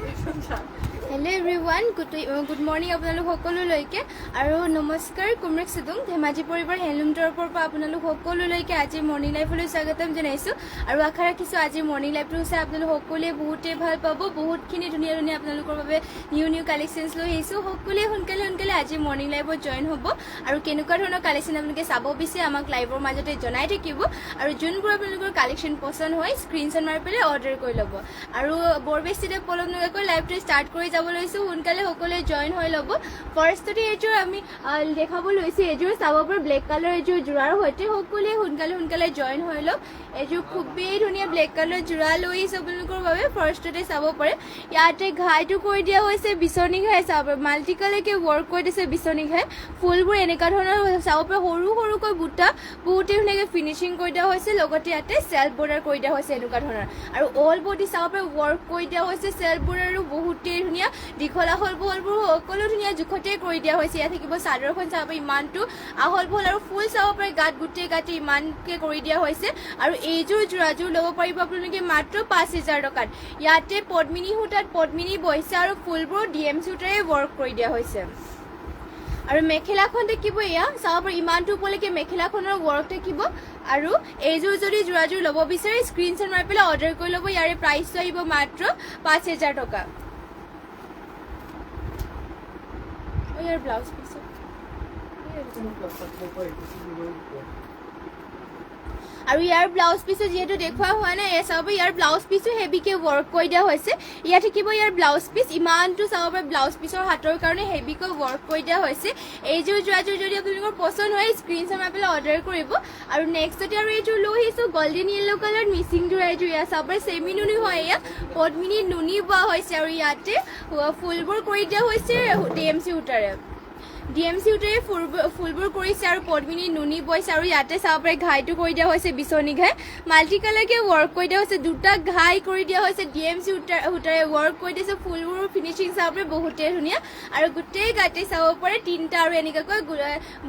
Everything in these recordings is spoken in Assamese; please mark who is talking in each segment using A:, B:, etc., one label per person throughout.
A: Hello everyone, good morning আপোনালোক সকলোলৈকে আৰু নমস্কাৰ কুমৰেক সিদুং ধেমাজি পৰিবাৰ হেলুম তৰফৰ পৰা আপোনালোক সকলোলৈকে আজি মৰ্নিং লাইফলৈ স্বাগতম জনাইছো আৰু আশা ৰাখিছো আজি মৰ্নিং লাইফটো হৈছে আপোনালোক সকলোৱে বহুতেই ভাল পাব বহুতখিনি ধুনীয়া ধুনীয়া আপোনালোকৰ বাবে নিউ কালেকশ্যনছ লৈ আহিছো সকলোৱে সোনকালে আজি মৰ্নিং লাইফত জয়েন হ'ব আৰু কেনেকুৱা ধৰণৰ কালেকশ্যন আপোনালোকে চাব বিচাৰে আমাক লাইভৰ মাজতে জনাই থাকিব আৰু যোনবোৰ আপোনালোকৰ কালেকশ্যন পছন্দ হয় স্ক্ৰীনশ্বট মাৰি পেলাই অৰ্ডাৰ কৰি ল'ব আৰু বৰ বেছিতে পলম নকৰাকৈ লাইভটো ষ্টাৰ্ট কৰি যাব লৈছো সোনকালে সকলোৱে জয়েন হৈ ল'ব ফাৰ্ষ্টতে এযোৰ আমি দেখাব লৈছো এযোৰ চাব পৰা ব্লেক কালাৰ এযোৰ জোৰাৰ সৈতে সকলোৱে সোনকালে জয়েন হৈ লওক এযোৰ খুবেই ধুনীয়া ব্লেক কালাৰ জোৰা লৈ আহিছে আপোনালোকৰ বাবে ফাৰ্ষ্টতে চাব পাৰে ইয়াতে ঘাইটো কৰি দিয়া হৈছে বিচনী ঘাই চাব পাৰে মাল্টি কালাৰকে ৱৰ্ক কৰি দিছে বিচনী ঘাই ফুলবোৰ এনেকুৱা ধৰণৰ চাব পাৰে সৰুকৈ বুটা বহুতেই ধুনীয়াকৈ ফিনিচিং কৰি দিয়া হৈছে লগতে ইয়াতে চেল্ফ বৰ্ডাৰ কৰি দিয়া হৈছে এনেকুৱা ধৰণৰ আৰু অল বডি চাব পাৰে ৱৰ্ক কৰি দিয়া হৈছে চেল্ফ বৰ্ডাৰো বহুতেই ধুনীয়া দীঘলা হল বহলবোৰ সকলো ধুনীয়া জোখতে কৰি দিয়া হৈছে ইয়াত থাকিব চাদৰখন চাব পাৰে ইমানটো আহল বহল আৰু ফুল চাব পাৰে গাত গোটেই গাতে ইমানকে কৰি দিয়া হৈছে আৰু এইযোৰ জোৰাযোৰ ল'ব পাৰিব আপোনালোকে মাত্ৰ ৫,০০০ টকাত ইয়াতে পদ্মিনী সূতাত পদ্মিনী বৈছে আৰু ফুলবোৰ DMC সূতাৰে ৱৰ্ক কৰি দিয়া হৈছে আৰু মেখেলাখন দেখিব এয়া চাব পাৰে ইমানটো ওপৰলৈকে মেখেলাখনৰ ৱৰ্ক থাকিব আৰু এইযোৰ যদি জোৰাযোৰ ল'ব বিচাৰে স্ক্ৰীনশ্বট মাৰি পেলাই অৰ্ডাৰ কৰি ল'ব ইয়াৰে প্ৰাইচটো আহিব মাত্ৰ ৫,০০০ টকা ইয়াৰ ব্লাউজ পিছ আৰু ইয়াৰ ব্লাউজ পিছো যেহেতু দেখুওৱা হোৱা নাই এয়া চাব ইয়াৰ ব্লাউজ পিছো হেভিকে ৱৰ্ক কৰি দিয়া হৈছে ইয়াত থাকিব ইয়াৰ ব্লাউজ পিচ ইমানটো চাব পাৰে ব্লাউজ পিচৰ হাতৰ কাৰণে হেভিকৈ ৱৰ্ক কৰি দিয়া হৈছে এইযোৰ জোৰাযোৰ যদি আপোনালোকৰ পছন্দ হয় স্ক্ৰীনশ্বট মাৰি পেলাই অৰ্ডাৰ কৰিব আৰু নেক্সটতে আৰু এইযোৰ লৈ আহিছোঁ গল্ডেন য়েল্ল' কালাৰ মিচিং জোৰা এইযোৰ ইয়াত চাব পাৰে চেমি নুনি হয় এয়া পদ্মিনী নুনি বোৱা হৈছে আৰু ইয়াতে ফুলবোৰ কৰি দিয়া হৈছে DMC সূতাৰে DMC সূতাৰে ফুলবোৰ কৰিছে আৰু পদ্মিনী নুনি বৈছে আৰু ইয়াতে চাব পাৰে ঘাইটো কৰি দিয়া হৈছে বিচনী ঘাই মাল্টি কালাৰকে ৱৰ্ক কৰি দিয়া হৈছে দুটা ঘাই কৰি দিয়া হৈছে DMC সূতাৰে ৱৰ্ক কৰি দিছে ফুলবোৰ ফিনিচিং চাব পাৰে বহুতেই ধুনীয়া আৰু গোটেই গাতে চাব পাৰে তিনিটা আৰু এনেকুৱাকৈ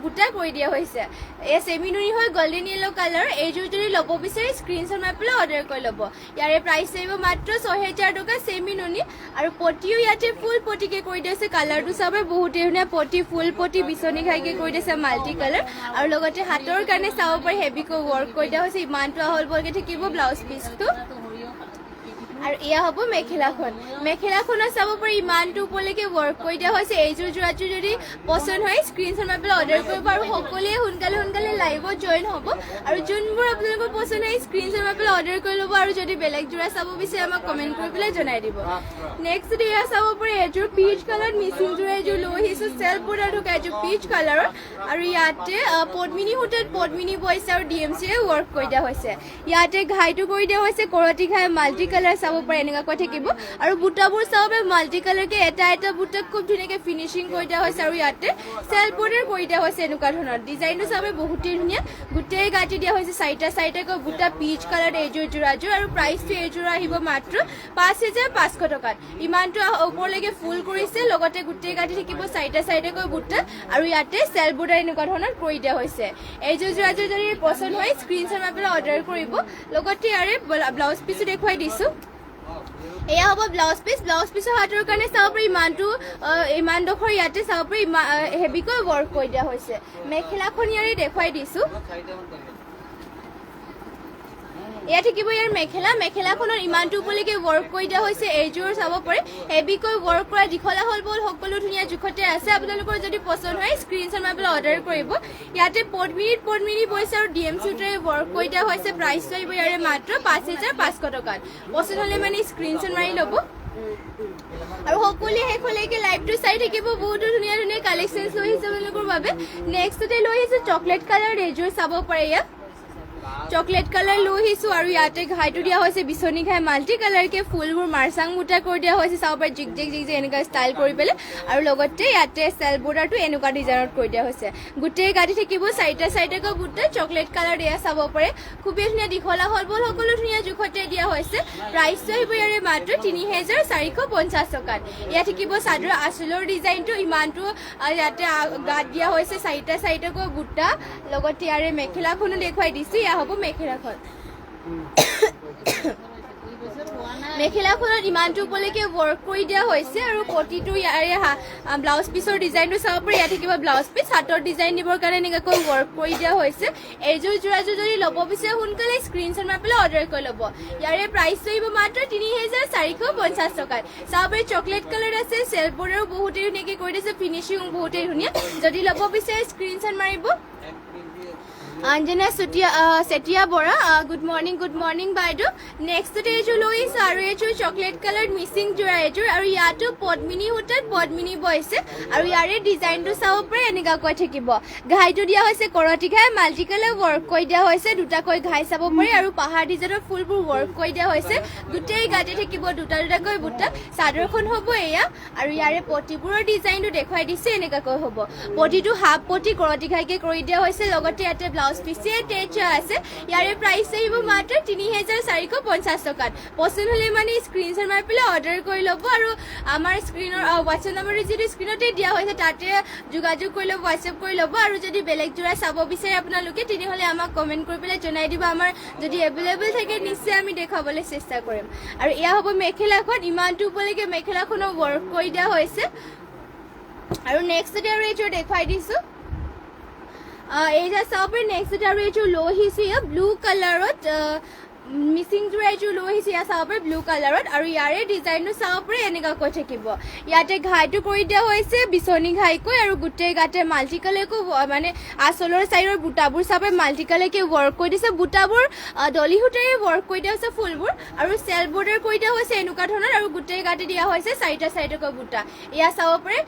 A: বুটা কৰি দিয়া হৈছে এয়া চেমি নুনি হয় গল্ডেন য়েল্ল' কালাৰ এইযোৰ যদি ল'ব বিচাৰে স্ক্ৰীনশ্বট মাৰি পেলাই অৰ্ডাৰ কৰি ল'ব ইয়াৰে প্ৰাইচ আহিব মাত্ৰ ৬,০০০ টকা চেমি নুনি আৰু পটিও ইয়াতে ফুল পটিকে কৰি দিয়া হৈছে কালাৰটো চাব পাৰে বহুতেই ধুনীয়া পটি ফুল পটি বিচনী ঘাইকে কৰি দিছে মাল্টি কালাৰ আৰু লগতে হাতৰ কাৰণে চাব পাৰে হেভিকৈ ৱৰ্ক কৰি দিয়া হৈছে ইমানটো আহল বহলকে থাকিব ব্লাউজ পিচটো আৰু এয়া হ'ব মেখেলাখনত চাব পাৰে ইমানটো ওপৰলৈকে ৱৰ্ক কৰি দিয়া হৈছে এইযোৰ জোৰাযোৰ যদি পছন্দ হয় স্ক্ৰীনশ্বট মাৰি পেলাই অৰ্ডাৰ কৰিব আৰু সকলোৱে সোনকালে লাইভত জইন হ'ব আৰু যোনবোৰ আপোনালোকৰ পছন্দ হয় স্ক্ৰীনশ্বট মাৰি পেলাই অৰ্ডাৰ কৰি ল'ব আৰু যদি বেলেগ জোৰা চাব বিচাৰে আমাক কমেণ্ট কৰি পেলাই জনাই দিব নেক্সট এয়া চাব পাৰে এযোৰ পিচ কালাৰ মিচিং জোৰা এযোৰ লৈ আহিছোঁ চেল্ফ বৰ্ডাৰ থকা এযোৰ পিচ কালাৰৰ আৰু ইয়াতে পদ্মিনী সূতাত পদ্মিনী বৈছে আৰু DMCৰে ৱৰ্ক কৰি দিয়া হৈছে ইয়াতে ঘাইটো কৰি দিয়া হৈছে কৰতি ঘাই মাল্টি কালাৰ চাব পাৰে এনেকুৱাকৈ থাকিব আৰু বুটাবোৰ চাব পাৰে মাল্টি কালাৰকে এটা বুটাক খুব ধুনীয়াকৈ ফিনিচিং কৰি দিয়া হৈছে আৰু ইয়াতে চেল্ফ বৰ্ডাৰ কৰি দিয়া হৈছে এনেকুৱা ধৰণৰ ডিজাইনটো চাব বহুতেই ধুনীয়া গোটেই গাঁঠি দিয়া হৈছে চাৰিটাকৈ বুটা পিচ কালাৰ এইযোৰ জোৰাযোৰ আৰু প্ৰাইচটো এইযোৰ আহিব মাত্ৰ ৫,৫০০ টকাত ইমানটো ওপৰলৈকে ফুল কৰিছে লগতে গোটেই গাঁঠি থাকিব চাৰিটাকৈ বুটা আৰু ইয়াতে চেল্ফ বৰ্ডাৰ এনেকুৱা ধৰণৰ কৰি দিয়া হৈছে এইযোৰ জোৰাযোৰ যদি পছন্দ হয় স্ক্ৰীনশ্বট মাৰি পেলাই অৰ্ডাৰ কৰিব লগতে ইয়াৰে ব্লাউজ পিচো দেখুৱাই দিছোঁ এয়া হ'ব ব্লাউজ পিচৰ হাতৰ কাৰণে চাব পাৰি ইমানডোখৰ ইয়াতে চাব পাৰি হেভিকৈ ৱৰ্ক কৰি দিয়া হৈছে মেখেলাখন ইয়াৰে দেখুৱাই দিছোঁ এয়া থাকিব ইয়াৰ মেখেলাখনৰ ইমানটো ওপৰলৈকে ৱৰ্ক কৰি দিয়া হৈছে এইযোৰ চাব পাৰে হেভিকৈ ৱৰ্ক কৰা দীঘলা হল বল সকলো ধুনীয়া জোখতে আছে আপোনালোকৰ যদি পছন্দ হয় স্ক্ৰীনশ্বট মাৰি পেলাই অৰ্ডাৰ কৰিব ইয়াতে পদ্মিনী বৈছে আৰু DMC সূতাৰে ৱৰ্ক কৰি দিয়া হৈছে প্ৰাইচটো আহিব ইয়াৰে মাত্ৰ ৫,৫০০ টকাত পছন্দ হ'লে মানে স্ক্ৰীনশ্বট মাৰি ল'ব আৰু সকলোৱে শেষলৈকে লাইভটো চাই থাকিব বহুতো ধুনীয়া কালেকশ্যনছ লৈ আহিছে আপোনালোকৰ বাবে নেক্সটতে লৈ আহিছোঁ চকলেট কালাৰ এইযোৰ চাব পাৰে ইয়াত চকলেট কালাৰ লৈ আহিছোঁ আৰু ইয়াতে ঘাইটো দিয়া হৈছে বিচনী ঘাই মাল্টি কালাৰকে ফুলবোৰ মাৰ্চাং বুটা কৰি দিয়া হৈছে চাব পাৰে জিগ এনেকুৱা ষ্টাইল কৰি পেলাই আৰু লগতে ইয়াতে চেল্ফ বৰ্ডাৰটো এনেকুৱা ডিজাইনত কৰি দিয়া হৈছে গোটেই গাঁঠি থাকিব চাৰিটাকৈ বুটা চকলেট কালাৰ এয়া চাব পাৰে খুবেই ধুনীয়া দীঘলা হল বল সকলো ধুনীয়া জোখতে দিয়া হৈছে প্ৰাইচটো আহিব ইয়াৰে মাত্ৰ ৩,৪৫০ টকাত ইয়াত থাকিব চাদৰ আঁচলৰ ডিজাইনটো ইমানটো ইয়াতে গাঁত দিয়া হৈছে চাৰিটাকৈ বুটা লগতে ইয়াৰে মেখেলাখনো দেখুৱাই দিছোঁ এয়া হ'ব মেখেলাখন মেখেলাখনত ইমানটো উপলৈকে ৱৰ্ক কৰি দিয়া হৈছে আৰু প্ৰতিটো ইয়াৰে ব্লাউজ পিচৰ ডিজাইনটো চাব পাৰি ইয়াত থাকিব ব্লাউজ পিচ হাতৰ ডিজাইন দিবৰ কাৰণে এনেকৈ ৱৰ্ক কৰি দিয়া হৈছে এইযোৰ যোৰাযোৰ যদি ল'ব বিচাৰে সোনকালে স্ক্ৰীনশ্বট মাৰি পেলাই অৰ্ডাৰ কৰি ল'ব ইয়াৰে প্ৰাইচ আহিব মাত্ৰ ৩,৪৫০ টকাত চাব পাৰি চকলেট কালাৰ আছে চেল্ফ বৰ্ডাৰো বহুতেই ধুনীয়াকৈ কৰি দিছে ফিনিচিং বহুতেই ধুনীয়া যদি ল'ব বিচাৰে স্ক্ৰীনশ্বট মাৰিব Anjana Setia Bora, good morning বাইদেউ next এইযোৰ লৈছে আৰু এইযোৰ চকলেট কালাৰ মিচিং যোৰা এইযোৰ আৰু ইয়াতো পদ্মিনী সূতাত পদ্মিনী বৈছে আৰু ইয়াৰে ডিজাইনটো চাব পাৰে এনেকা কৈ থাকিব ঘাইটো দিয়া হৈছে কৰতি ঘাই মাল্টি কালাৰ ৱৰ্ক কৰি দিয়া হৈছে দুটাকৈ ঘাই চাব পাৰি আৰু পাহাৰ ডিজাইনৰ ফুলবোৰ ৱৰ্ক কৰি দিয়া হৈছে গোটেই গাতে থাকিব দুটাকৈ বুটা চাদৰখন হ'ব এয়া আৰু ইয়াৰে পটিবোৰৰ ডিজাইনটো দেখুৱাই দিছে এনেকাকৈ হ'ব পটিটো হাফ পটি কৰতি ঘাইকে কৰি দিয়া হৈছে লগতে ইয়াতে ব্লাউজ পিছে টেচ আছে ইয়াৰে প্ৰাইচ আহিব মাত্ৰ ৩,৪৫০ টকাত পছন্দ হ'লে মানে স্ক্ৰীনশ্বট মাৰি পেলাই অৰ্ডাৰ কৰি ল'ব আৰু আমাৰ স্ক্ৰীনৰ হোৱাটছএপ নম্বৰটো যিটো স্ক্ৰীনতে দিয়া হৈছে তাতে যোগাযোগ কৰি ল'ব হোৱাটছএপ কৰি ল'ব আৰু যদি বেলেগ যোৰা চাব বিচাৰে আপোনালোকে তেনেহ'লে আমাক কমেণ্ট কৰি পেলাই জনাই দিব আমাৰ যদি এভেইলেবল থাকে নিশ্চয় আমি দেখুৱাবলৈ চেষ্টা কৰিম আৰু এয়া হ'ব মেখেলাখন ইমানটো উপলৈকে মেখেলাখনো ৱৰ্ক কৰি দিয়া হৈছে আৰু নেক্সট আৰু এইযোৰ দেখুৱাই দিছোঁ এইটা চাব পাৰি নেক্সট আৰু এইযোৰ লৈ আহিছোঁ ইয়াত ব্লু কালাৰত মিচিং যোৰা এইযোৰ লৈ আহিছে ইয়াত চাব পাৰি ব্লু কালাৰত আৰু ইয়াৰে ডিজাইনটো চাব পাৰি এনেকুৱা কৈ থাকিব ইয়াতে ঘাইটো কৰি দিয়া হৈছে বিচনী ঘাইকৈ আৰু গোটেই গাতে মাল্টি কালাৰকৈ মানে আঁচলৰ চাইডৰ বুটাবোৰ চাব পাৰি মাল্টি কালাৰকৈ ৱৰ্ক কৰি দিছে বুটাবোৰ ডলি সূতাৰে ৱৰ্ক কৰি দিয়া হৈছে ফুলবোৰ আৰু চেল্ফ বৰ্ডাৰ কৰি দিয়া হৈছে এনেকুৱা ধৰণৰ আৰু গোটেই গাতে দিয়া হৈছে চাৰিটা চাৰিটাকৈ বুটা এয়া চাব পাৰি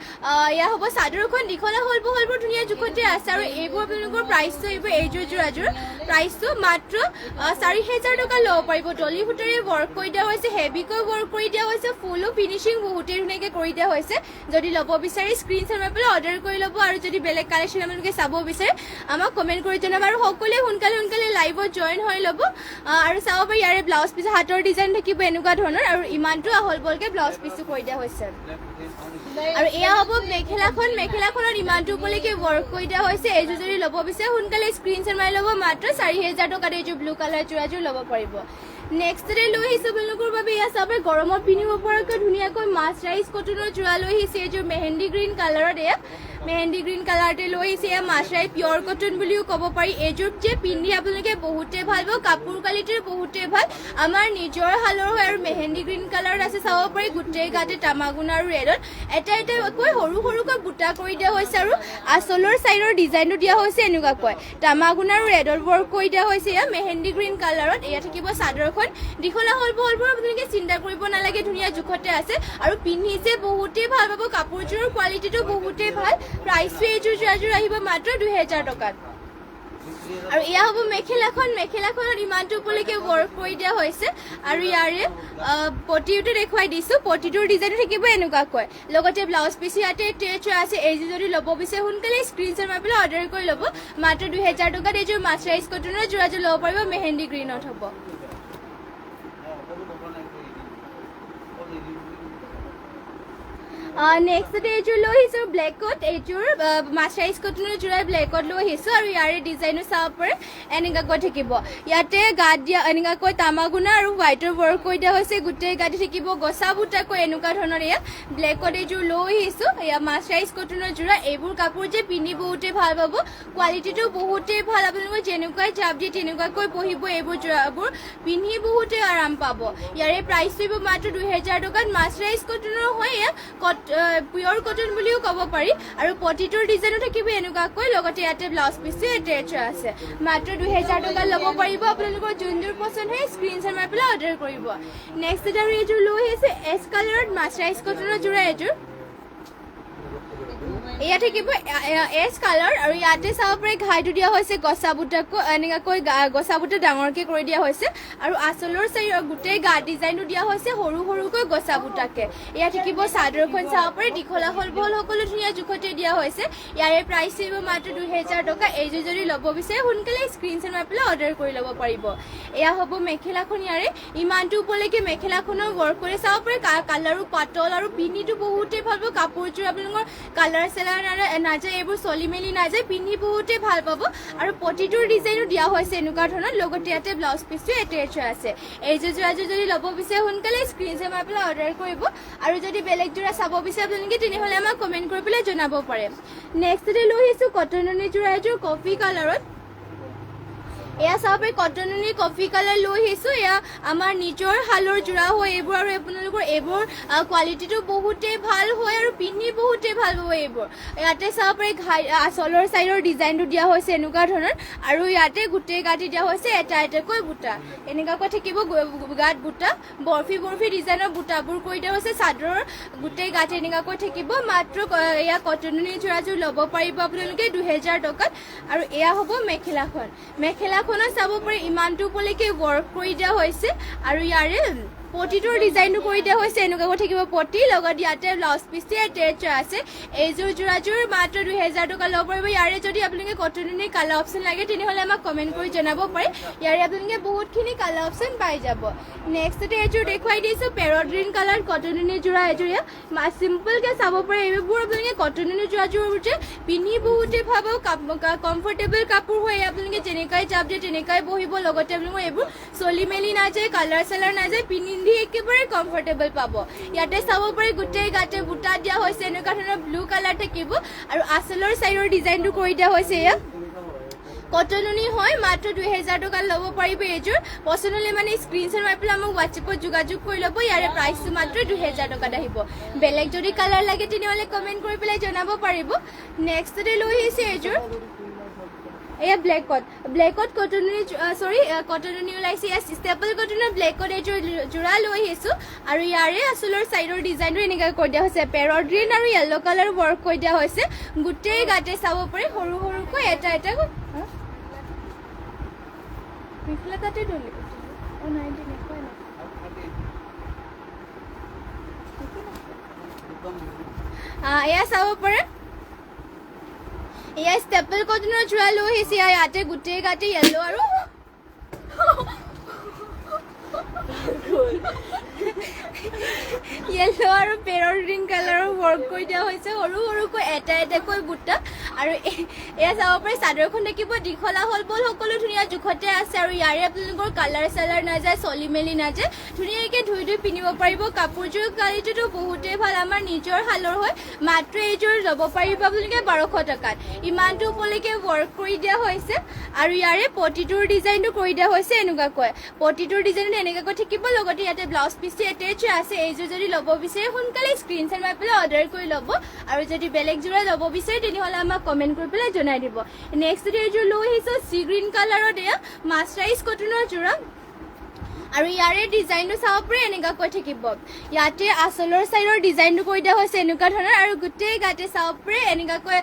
A: এয়া হ'ব চাদৰখন দীঘলা হ'ল বহলবোৰ ধুনীয়া জোখতে আছে আৰু এইবোৰ আপোনালোকৰ প্ৰাইচটো আহিব এইযোৰ যোৰাযোৰ প্ৰাইচটো মাত্ৰ ৪,০০০ টকা ল'ব পাৰিব ডলি সূতাৰে ৱৰ্ক কৰি দিয়া হৈছে হেভিকৈ ৱৰ্ক কৰি দিয়া হৈছে ফুলো ফিনিচিং বহুতেই ধুনীয়াকৈ কৰি দিয়া হৈছে যদি ল'ব বিচাৰে স্ক্ৰীনশ্বট মাৰি পেলাই অৰ্ডাৰ কৰি ল'ব আৰু যদি বেলেগ কালেকশ্যন আপোনালোকে চাব বিচাৰে আমাক কমেণ্ট কৰি জনাব আৰু সকলোৱে সোনকালে লাইভত জইন হৈ ল'ব আৰু চাব পাৰি ইয়াৰে ব্লাউজ পিচ হাতৰ ডিজাইন থাকিব এনেকুৱা ধৰণৰ আৰু ইমানটো আহল বহলকৈ ব্লাউজ পিচটো কৰি দিয়া হৈছে আৰু এয়া হ'ব মেখেলাখনত ইমানটো উপলৈকে ৱৰ্ক কৰি দিয়া হৈছে এইযোৰ যদি ল'ব বিচাৰে সোনকালে স্ক্ৰীনশ্বট মাৰি ল'ব মাত্ৰ ৪,০০০ টকাত এইযোৰ ব্লু কালাৰ যোৰাযোৰ ল'ব পাৰিব নেক্সট ডে লৈ আহিছোঁ আপোনালোকৰ বাবে এয়া চাব গৰমত পিন্ধিব পৰাকৈ ধুনীয়াকৈ মাছৰাইজ কটনৰ যোৰা লৈ আহিছে এইযোৰ মেহেন্দি গ্ৰীণ কালাৰত এয়া মেহেন্দি গ্ৰীণ কালাৰতে লৈ আহিছে এয়া মাছৰাই পিয়ৰ কটন বুলিও ক'ব পাৰি এইযোৰ যে পিন্ধি আপোনালোকে বহুতে ভাল পাব কাপোৰ কোৱালিটিৰ বহুতে ভাল আমাৰ নিজৰ হালৰ হয় আৰু মেহেন্দি গ্ৰীণ কালাৰত আছে চাব পাৰি গোটেই গাতে তামাগুনা আৰু ৰেডত এটাকৈ সৰুকৈ বুটা কৰি দিয়া হৈছে আৰু আঁচলৰ চাইডৰ ডিজাইনটো দিয়া হৈছে এনেকুৱাকৈ তামাগুনা আৰু ৰেডত ৱৰ্ক কৰি দিয়া হৈছে এয়া মেহেন্দি গ্ৰীণ কালাৰত এয়া থাকিব চাদৰখন দীঘলা হ'ল বহলবোৰ আপোনালোকে চিন্তা কৰিব নালাগে ধুনীয়া জোখতে আছে আৰু পিন্ধিছে বহুতেই ভাল পাব কাপোৰযোৰৰ কোৱালিটিটো বহুতেই ভাল প্ৰাইচটো এইযোৰ যোৰাযোৰ আহিব মাত্ৰ ২,০০০ টকাত আৰু এয়া হ'ব মেখেলাখনত ইমানটো উপলৈকে ৱৰ্ক কৰি দিয়া হৈছে আৰু ইয়াৰে পটিটো দেখুৱাই দিছোঁ পটিটোৰ ডিজাইনটো থাকিব এনেকুৱাকৈ লগতে ব্লাউজ পিচ ইয়াতে টেচ আছে এইযোৰ যদি ল'ব বিচাৰে সোনকালে স্ক্ৰীনশ্বট মাৰি পেলাই অৰ্ডাৰ কৰি ল'ব মাত্ৰ ২,০০০ টকাত এইযোৰ মাছৰাইজ কটনৰ যোৰাযোৰ ল'ব পাৰিব মেহেন্দি গ্ৰীণত হ'ব নেক্সট এইযোৰ লৈ আহিছোঁ ব্লেকত এইযোৰ মাছৰাইজ কটনৰ যোৰা ব্লেকত লৈ আহিছোঁ আৰু ইয়াৰে ডিজাইনো চাব পাৰে এনেকুৱাকৈ থাকিব ইয়াতে গাত দিয়া এনেকুৱাকৈ তামাগুনা আৰু হোৱাইটৰ ৱৰ্ক কৰি দিয়া হৈছে গোটেই গাতে থাকিব গছা বুটাকৈ এনেকুৱা ধৰণৰ এয়া ব্লেকত এইযোৰ লৈ আহিছোঁ এয়া মাছৰাইজ কটনৰ যোৰা এইবোৰ কাপোৰ যে পিন্ধি বহুতেই ভাল পাব কোৱালিটিটো বহুতেই ভাল আপোনালোকে যেনেকুৱাই জাপ দিয়ে তেনেকুৱাকৈ পঢ়িব এইবোৰ যোৰাবোৰ পিন্ধি বহুতেই আৰাম পাব ইয়াৰে প্ৰাইচটো আহিব মাত্ৰ ২,০০০ টকাত মাছৰাইজ কটনৰ হয় এয়া পিয়ৰ কটন বুলিও ক'ব পাৰি আৰু পটিটোৰ ডিজাইনো থাকিব এনেকুৱাকৈ লগতে ইয়াতে ব্লাউজ পিচটো এটেচ আছে মাত্ৰ ২,০০০ টকাত ল'ব পাৰিব আপোনালোকৰ যোনযোৰ পচন্দ হয় স্ক্ৰীনশ্বট মাৰি পেলাই অৰ্ডাৰ কৰিব নেক্সট আৰু এইযোৰ লৈ আহিছে এছ কালাৰত মাছৰাইজ কটনৰ যোৰা এইযোৰ এয়া থাকিব এছ কালাৰ আৰু ইয়াতে চাব পাৰি ঘাইটো দিয়া হৈছে গছা বুটাকৈ এনেকুৱাকৈ গছা বুটা ডাঙৰকৈ কৰি দিয়া হৈছে আৰু আঁচলৰ চাইডৰ গোটেই গা ডিজাইনটো দিয়া হৈছে সৰুকৈ গছা বুটাকৈ এয়া থাকিব চাদৰখন চাব পাৰি দীঘলা হ'ল বহল সকলো ধুনীয়া জোখতে দিয়া হৈছে ইয়াৰে প্ৰাইচ আহিব মাত্ৰ ২,০০০ টকা এইযোৰ যদি ল'ব বিচাৰে সোনকালে স্ক্ৰীনশ্বট মাৰি পেলাই অৰ্ডাৰ কৰি ল'ব পাৰিব এয়া হ'ব মেখেলাখন ইয়াৰে ইমানটো উপলৈকে মেখেলাখনৰ ৱৰ্ক কৰি চাব পাৰি কালাৰো পাতল আৰু পিন্ধিটো বহুতেই ভাল পাব কাপোৰযোৰ আপোনালোকৰ কালাৰ চেলাৰ নাযায়, এইবোৰ চলি মেলি নাযায়, পিন্ধি বহুতেই ভাল পাব আৰু প্ৰতিটোৰ ডিজাইনো দিয়া হৈছে এনেকুৱা ধৰণৰ। লগতে ইয়াতে ব্লাউজ পিচটো এটেচ হৈ আছে। এইযোৰ যোৰাযোৰ যদি ল'ব বিচাৰে সোনকালে স্ক্ৰীনশ্বট মাৰি পেলাই অৰ্ডাৰ কৰিব আৰু যদি বেলেগ যোৰা চাব বিচাৰে আপোনালোকে তেনেহ'লে আমাক কমেণ্ট কৰি পেলাই জনাব পাৰে। নেক্সটতে লৈ আহিছোঁ কটননি যোৰা এযোৰ কফি কালাৰত। এয়া চাব পাৰি কটননি কফি কালাৰ লৈ আহিছোঁ। এয়া আমাৰ নিজৰ শালৰ যোৰা হয় এইবোৰ আৰু আপোনালোকৰ এইবোৰ কোৱালিটিটো বহুতেই ভাল হয় আৰু পিন্ধি বহুতেই ভাল পাব এইবোৰ। ইয়াতে চাব পাৰি আঁচলৰ চাইডৰ ডিজাইনটো দিয়া হৈছে এনেকুৱা ধৰণৰ আৰু ইয়াতে গোটেই গাঁঠি দিয়া হৈছে এটা এটাকৈ বুটা, এনেকুৱাকৈ থাকিব গাঁত বুটা, বৰফি বৰফি ডিজাইনৰ বুটাবোৰ কৰি দিয়া হৈছে। চাদৰৰ গোটেই গাঁঠি এনেকুৱাকৈ থাকিব। মাত্ৰ এয়া কটননি যোৰাযোৰ ল'ব পাৰিব আপোনালোকে 2000 টকাত। আৰু এয়া হ'ব মেখেলাখন। মেখেলাখনত চাব পাৰি ইমানটো উপলৈকে ৱৰ্ক কৰি দিয়া হৈছে আৰু ইয়াৰে পটিটোৰ ডিজাইনটো কৰি দিয়া হৈছে এনেকুৱাকৈ থাকিব পটি, লগত ইয়াতে ব্লাউজ পিচটো এটেচ আছে। এইযোৰ যোৰাযোৰ মাত্ৰ 2000 টকা ল'ব পাৰিব। ইয়াৰে যদি আপোনালোকে কটননি কালাৰ অপশ্যন লাগে তেনেহ'লে আমাক কমেণ্ট কৰি জনাব পাৰে। ইয়াৰে আপোনালোকে বহুতখিনি কালাৰ অপশ্যন পাই যাব। নেক্সটতে এযোৰ দেখুৱাই দিছোঁ পেৰট গ্ৰীণ কালাৰ কটননি যোৰা এযোৰ। চিম্পলকৈ চাব পাৰে এইবোৰ আপোনালোকে কটননি যোৰাযোৰ পিন্ধি বহুতেই ভাব কমফৰ্টেবল কাপোৰ হয়। আপোনালোকে যেনেকৈ জাপ দিয়ে তেনেকৈ বহিব। লগতে আপোনালোকৰ এইবোৰ চলি মেলি নাযায়, কালাৰ চালাৰ নাযায়, পিন্ধি একেবাৰে কমফৰ্টেবল পাব। ইয়াতে চাব পাৰি গোটেই গাতে বুটা দিয়া হৈছে এনেকুৱা ধৰণৰ ব্লু কালাৰ থাকিব আৰু আঁচলৰ চাইডৰ ডিজাইনটো কৰি দিয়া হৈছে। এয়া কটননি হয়, মাত্ৰ 2000 টকা ল'ব পাৰিব এইযোৰ। পচন্দ হ'লে মানে স্ক্ৰীনশ্বট মাৰি পেলাই আমাক হোৱাটছএপত যোগাযোগ কৰি ল'ব। ইয়াৰে প্ৰাইচটো মাত্ৰ 2000 টকাত আহিব। বেলেগ যদি কালাৰ লাগে তেনেহ'লে কমেণ্ট কৰি পেলাই জনাব পাৰিব। নেক্সটতে লৈ আহিছে এইযোৰ এয়া ব্লেকত কটননি ওলাইছে। ইয়াত ষ্টেপল কটনৰ ব্লেকত এইযোৰ যোৰা লৈ আহিছোঁ আৰু ইয়াৰে আঁচলৰ চাইডৰ ডিজাইনটো এনেকৈ কৰি দিয়া হৈছে। পেৰট গ্ৰীণ আৰু য়েল্ল' কালাৰ ৱৰ্ক কৰি দিয়া হৈছে। গোটেই গাতে চাব পাৰি সৰু সৰুকৈ এটা এটা এয়া চাব পাৰে। এয়া ষ্টেপল কটনৰ যোৰা লৈ আহিছে। ইয়াতে গোটেই গাতে য়েল্ল' আৰু পেৰট গ্ৰীণ কালাৰৰ ৱৰ্ক কৰি দিয়া হৈছে। সৰু সৰুকৈ এটা এটাকৈ বুটা আৰু এয়া চাব পাৰি চাদৰখন দেখিব দীঘলা হ'ল বল সকলো ধুনীয়া জোখতে আছে আৰু ইয়াৰে আপোনালোকৰ কালাৰ চালাৰ নাযায়, চলি মেলি নাযায়, ধুনীয়াকৈ ধুই পিন্ধিব পাৰিব। কাপোৰযোৰ কোৱালিটিটো বহুতেই ভাল, আমাৰ নিজৰ শালৰ হয়। মাত্ৰ এইযোৰ ল'ব পাৰিব আপোনালোকে 1200 টকাত। ইমানটো উপলৈকে ৱৰ্ক কৰি দিয়া হৈছে আৰু ইয়াৰে পটিটোৰ ডিজাইনটো কৰি দিয়া হৈছে এনেকুৱাকৈ। পটিটোৰ ডিজাইনটো এনেকুৱাকৈ থাকিব। লগতে ইয়াতে ব্লাউজ পিচটো এটেচ আছে। এইযোৰ যদি ল'ব বিচাৰে সোনকালে স্ক্ৰীনশ্বট মাৰি পেলাই অৰ্ডাৰ কৰি ল'ব আৰু যদি বেলেগ যোৰা ল'ব বিচাৰে তেনেহ'লে আমাক কমেণ্ট কৰি পেলাই জনাই দিব। নেক্সট এইযোৰ লৈ আহিছোঁ চি গ্ৰীণ কালাৰত। এয়া মাছৰাইজ কটনৰ যোৰা আৰু ইয়াৰে ডিজাইনটো চাব পাৰি এনেকুৱাকৈ থাকিব। ইয়াতে আঁচলৰ চাইডৰ ডিজাইনটো কৰি দিয়া হৈছে এনেকুৱা ধৰণৰ আৰু গোটেই গাতে চাব পাৰি এনেকুৱাকৈ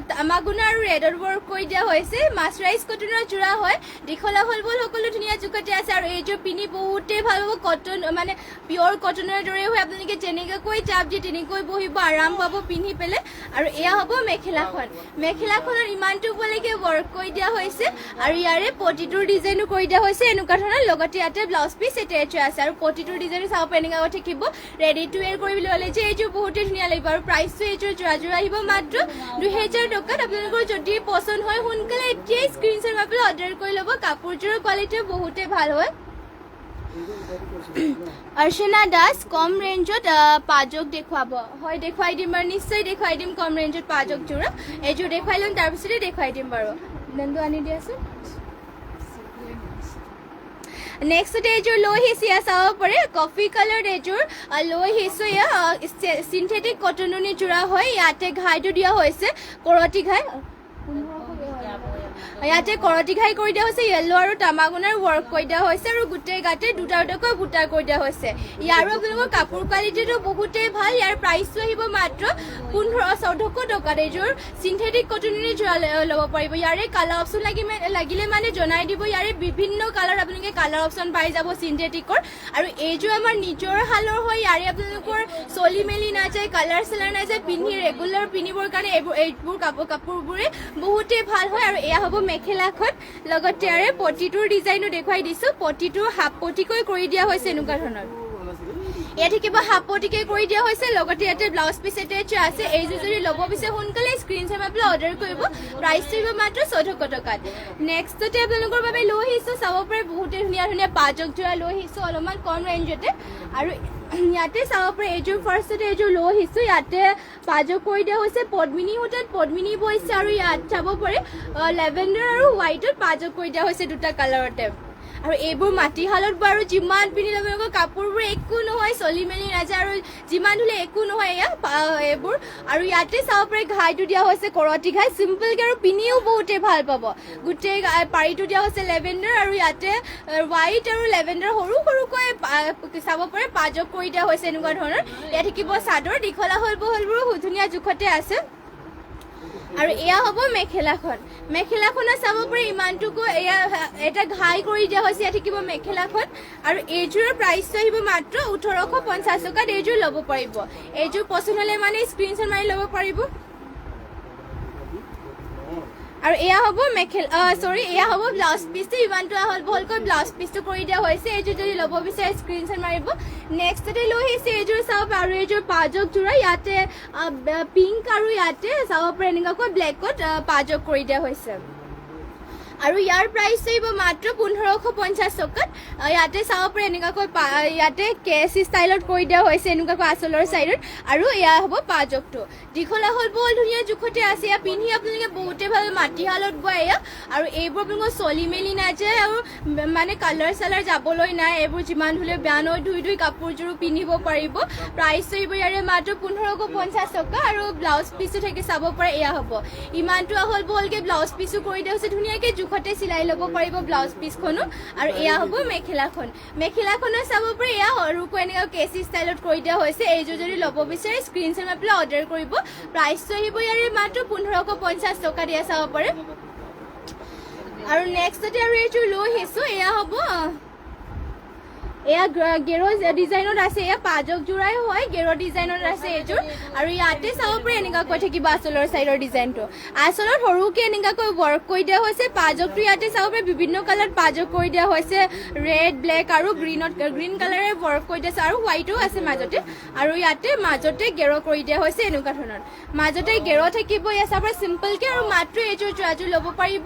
A: তামাগুনা আৰু ৰেডৰ ৱৰ্ক কৰি দিয়া হৈছে। মাছৰাইজ কটনৰ যোৰা হয়, দীঘলা হ'ল বল সকলো ধুনীয়া জোখতে আছে আৰু এইযোৰ পিন্ধি বহুতেই ভাল হ'ব। কটন মানে পিয়ৰ কটনৰ দৰে হয়। আপোনালোকে যেনেকৈ জাপ দিয়ে তেনেকৈ বহিব, আৰাম পাব পিন্ধি পেলাই। আৰু এয়া হ'ব মেখেলাখন। মেখেলাখনৰ ইমানটো উপলৈকে ৱৰ্ক কৰি দিয়া হৈছে আৰু ইয়াৰে পটিটোৰ ডিজাইনো কৰি দিয়া হৈছে এনেকুৱা ধৰণৰ। লগতে ইয়াতে ব্লাউজ পিচ এটেচ আছে আৰু পটিটোৰ ডিজাইন চাব পাৰি এনেকুৱাকৈ থাকিব। ৰেডি টু ৱেৰ কৰি ল'লে যে এইযোৰ বহুতেই ধুনীয়া লাগিব আৰু প্ৰাইচটো এইযোৰ যোৰাযোৰ আহিব মাত্ৰ 2000 টকাত। আপোনালোকৰ যদি পচন্দ হয় সোনকালে এতিয়াই স্ক্ৰীনশ্বট মাৰি পেলাই অৰ্ডাৰ কৰি ল'ব। কাপোৰযোৰৰ কোৱালিটিও বহুতেই ভাল হয়। অৰ্চনা দাস কম ৰেঞ্জত পাজক দেখুৱাব। হয়, দেখুৱাই দিম বাৰু, নিশ্চয় দেখুৱাই দিম কম ৰেঞ্জত পাজক যোৰা। এইযোৰ দেখুৱাই ল'ম তাৰপিছতে দেখুৱাই দিম বাৰু। নন্দু আনি দিয়াচোন। নেক্সট এইযোৰ লৈ আহিছোঁ। এয়া চাব পাৰে কফি কালাৰ এইযোৰ লৈ আহিছোঁ। এয়া চিন্থেটিক কটননি যোৰা হয়। ইয়াতে ঘাইটো দিয়া হৈছে কৰতি ঘাই। ইয়াতে কৰতি ঘাই কৰি দিয়া হৈছে। য়েল্ল' আৰু তামাগুনাৰ ৱৰ্ক কৰি দিয়া হৈছে আৰু গোটেই গাতে দুটা দুটাকৈ বুটা কৰি দিয়া হৈছে। ইয়াৰো আপোনালোকৰ কাপোৰ কোৱালিটিটো বহুতেই ভাল। ইয়াৰ প্ৰাইচটো আহিব মাত্ৰ 1400 টকাত। এইযোৰ চিন্থেটিক কটননি যোৰা ল'ব পাৰিব। ইয়াৰে কালাৰ অপশ্যন লাগিলে মানে জনাই দিব। ইয়াৰে বিভিন্ন কালাৰ আপোনালোকে কালাৰ অপশ্যন পাই যাব চিন্থেটিকৰ। আৰু এইযোৰ আমাৰ নিজৰ শালৰ হয়। ইয়াৰে আপোনালোকৰ চলি মেলি নাযায়, কালাৰ চালাৰ নাযায়, পিন্ধি ৰেগুলাৰ পিন্ধিবৰ কাৰণে এইবোৰ কাপোৰবোৰে বহুতেই ভাল হয়। আৰু এয়া হ'ব মেখেলাখন। লগতে ইয়াৰে পটিটোৰ ডিজাইনো দেখুৱাই দিছোঁ। পটিটো হাফ পটিকৈ কৰি দিয়া হৈছে এনেকুৱা ধৰণৰ। ইয়াতে কিবা হাপটিকে কৰি দিয়া হৈছে লগতে ইয়াতে ব্লাউজ পিস এটাচ আছে এইযোৰ যদি ল'ব বিচাৰে সোনকালে স্ক্ৰীন চাই পেলাই অৰ্ডাৰ কৰিব প্ৰাইচটো হ'ব মাত্ৰ 1400 টকাত নেক্সটতে আপোনালোকৰ বাবে লৈ আহিছোঁ চাব পাৰে বহুত ধুনীয়া ধুনীয়া পাজক যোৰা লৈ আহিছোঁ অলপমান কম ৰেঞ্জতে আৰু ইয়াতে চাব পাৰে এইযোৰ ফাৰ্ষ্টতে এইযোৰ লৈ আহিছোঁ ইয়াতে পাজক কৰি দিয়া হৈছে পদ্মিনী সূতাত পদ্মিনী বৈছে আৰু ইয়াত চাব পাৰে লেভেণ্ডাৰ আৰু হোৱাইটত পাজক কৰি দিয়া হৈছে দুটা কালাৰতে আৰু এইবোৰ মাটিশালত বাৰু যিমান পিন্ধি আপোনালোকৰ কাপোৰবোৰ একো নহয় চলি মেলি নাযায় আৰু যিমান ধুলে একো নহয় এয়া এইবোৰ আৰু ইয়াতে চাব পাৰে ঘাইটো দিয়া হৈছে কৰতি ঘাই চিম্পলকৈ আৰু পিন্ধিও বহুতে ভাল পাব গোটেই পাৰিটো দিয়া হৈছে লেভেণ্ডাৰ আৰু ইয়াতে হোৱাইট আৰু লেভেণ্ডাৰ সৰু সৰুকৈ চাব পাৰে পাজক কৰি দিয়া হৈছে এনেকুৱা ধৰণৰ ইয়াত থাকিব চাদৰ দীঘলা হ'ল বহলবোৰো ধুনীয়া জোখতে আছে আৰু এয়া হ'ব মেখেলাখনত চাব পাৰে ইমানটুকু এয়া এটা ঘাই কৰি দিয়া হৈছে ইয়াত থাকিব মেখেলাখন আৰু এইযোৰৰ প্ৰাইচটো আহিব মাত্ৰ 1850 টকাত এইযোৰ ল'ব পাৰিব এইযোৰ পচন্দ হ'লে মানে স্ক্ৰীনশ্বট মাৰি ল'ব পাৰিব আৰু এয়া হ'ব এয়া হ'ব ব্লাউজ পিচটো ইমানটো হ'ল বহলকৈ ব্লাউজ পিচটো কৰি দিয়া হৈছে এইযোৰ যদি ল'ব বিচাৰে স্ক্ৰীনশ্বট মাৰিব নেক্সটতে লৈ আহিছে এইযোৰ চাওক আৰু এইযোৰ পাজক যোৰা ইয়াতে পিংক আৰু ইয়াতে চাব পাৰে এনেকুৱাকৈ ব্লেকত পাজক কৰি দিয়া হৈছে আৰু ইয়াৰ প্ৰাইচ আহিব মাত্ৰ 1550 টকাত ইয়াতে চাব পাৰে এনেকুৱাকৈ ইয়াতে কেচি ষ্টাইলত কৰি দিয়া হৈছে এনেকুৱাকৈ আঁচলৰ চাইডত আৰু এয়া হ'ব পাজকটো দীঘলা হ'ল বৰ ধুনীয়া জোখতে আছে এয়া পিন্ধি আপোনালোকে বহুতে ভাল মাটিশালত বোৱা এয়া আৰু এইবোৰ আপোনালোকৰ চলি মেলি নাযায় আৰু মানে কালাৰ চালাৰ যাবলৈ নাই এইবোৰ যিমান ধুলে বেয়া নহয় ধুই কাপোৰযোৰো পিন্ধিব পাৰিব প্ৰাইচটো আহিব ইয়াৰে মাত্ৰ 1550 টকা আৰু ব্লাউজ পিচটো থাকে চাব পাৰে এয়া হ'ব ইমানটো হ'ল বলকৈ ব্লাউজ পিচো কৰি দিয়া হৈছে ধুনীয়াকৈ জোখতে চিলাই ল'ব পাৰিব ব্লাউজ পিচখনো আৰু এয়া হ'ব মেখেলাখনো চাব পাৰে এয়া সৰুকৈ এনেকুৱা কেচি ষ্টাইলত কৰি দিয়া হৈছে এইযোৰ যদি ল'ব বিচাৰে স্ক্ৰীনশ্বট মাৰি পেলাই অৰ্ডাৰ কৰিব প্ৰাইচটো আহিব ইয়াৰে মাত্ৰ 1550 টকা দিয়া চাব পাৰে আৰু নেক্সটতে আৰু এইযোৰ লৈ আহিছোঁ এয়া হ'ব এয়া গেৰ ডিজাইনত আছে এয়া পাজক যোৰাই হয় গেৰ ডিজাইনত আছে এইযোৰ আৰু ইয়াতে চাব পাৰে এনেকুৱাকৈ থাকিব আঁচলৰ চাইডৰ ডিজাইনটো আঁচলত সৰুকৈ এনেকুৱাকৈ ৱৰ্ক কৰি দিয়া হৈছে পাজকটো ইয়াতে চাব পাৰে বিভিন্ন কালাৰত পাজক কৰি দিয়া হৈছে ৰেড ব্লেক আৰু গ্ৰীণ কালাৰে ৱৰ্ক কৰি দিয়া আছে আৰু হোৱাইটো আছে মাজতে আৰু ইয়াতে মাজতে গেৰ কৰি দিয়া হৈছে এনেকুৱা ধৰণৰ মাজতে গেৰ থাকিব এয়া চাব পাৰে চিম্পলকৈ আৰু মাত্ৰ এইযোৰ যোৰাযোৰ ল'ব পাৰিব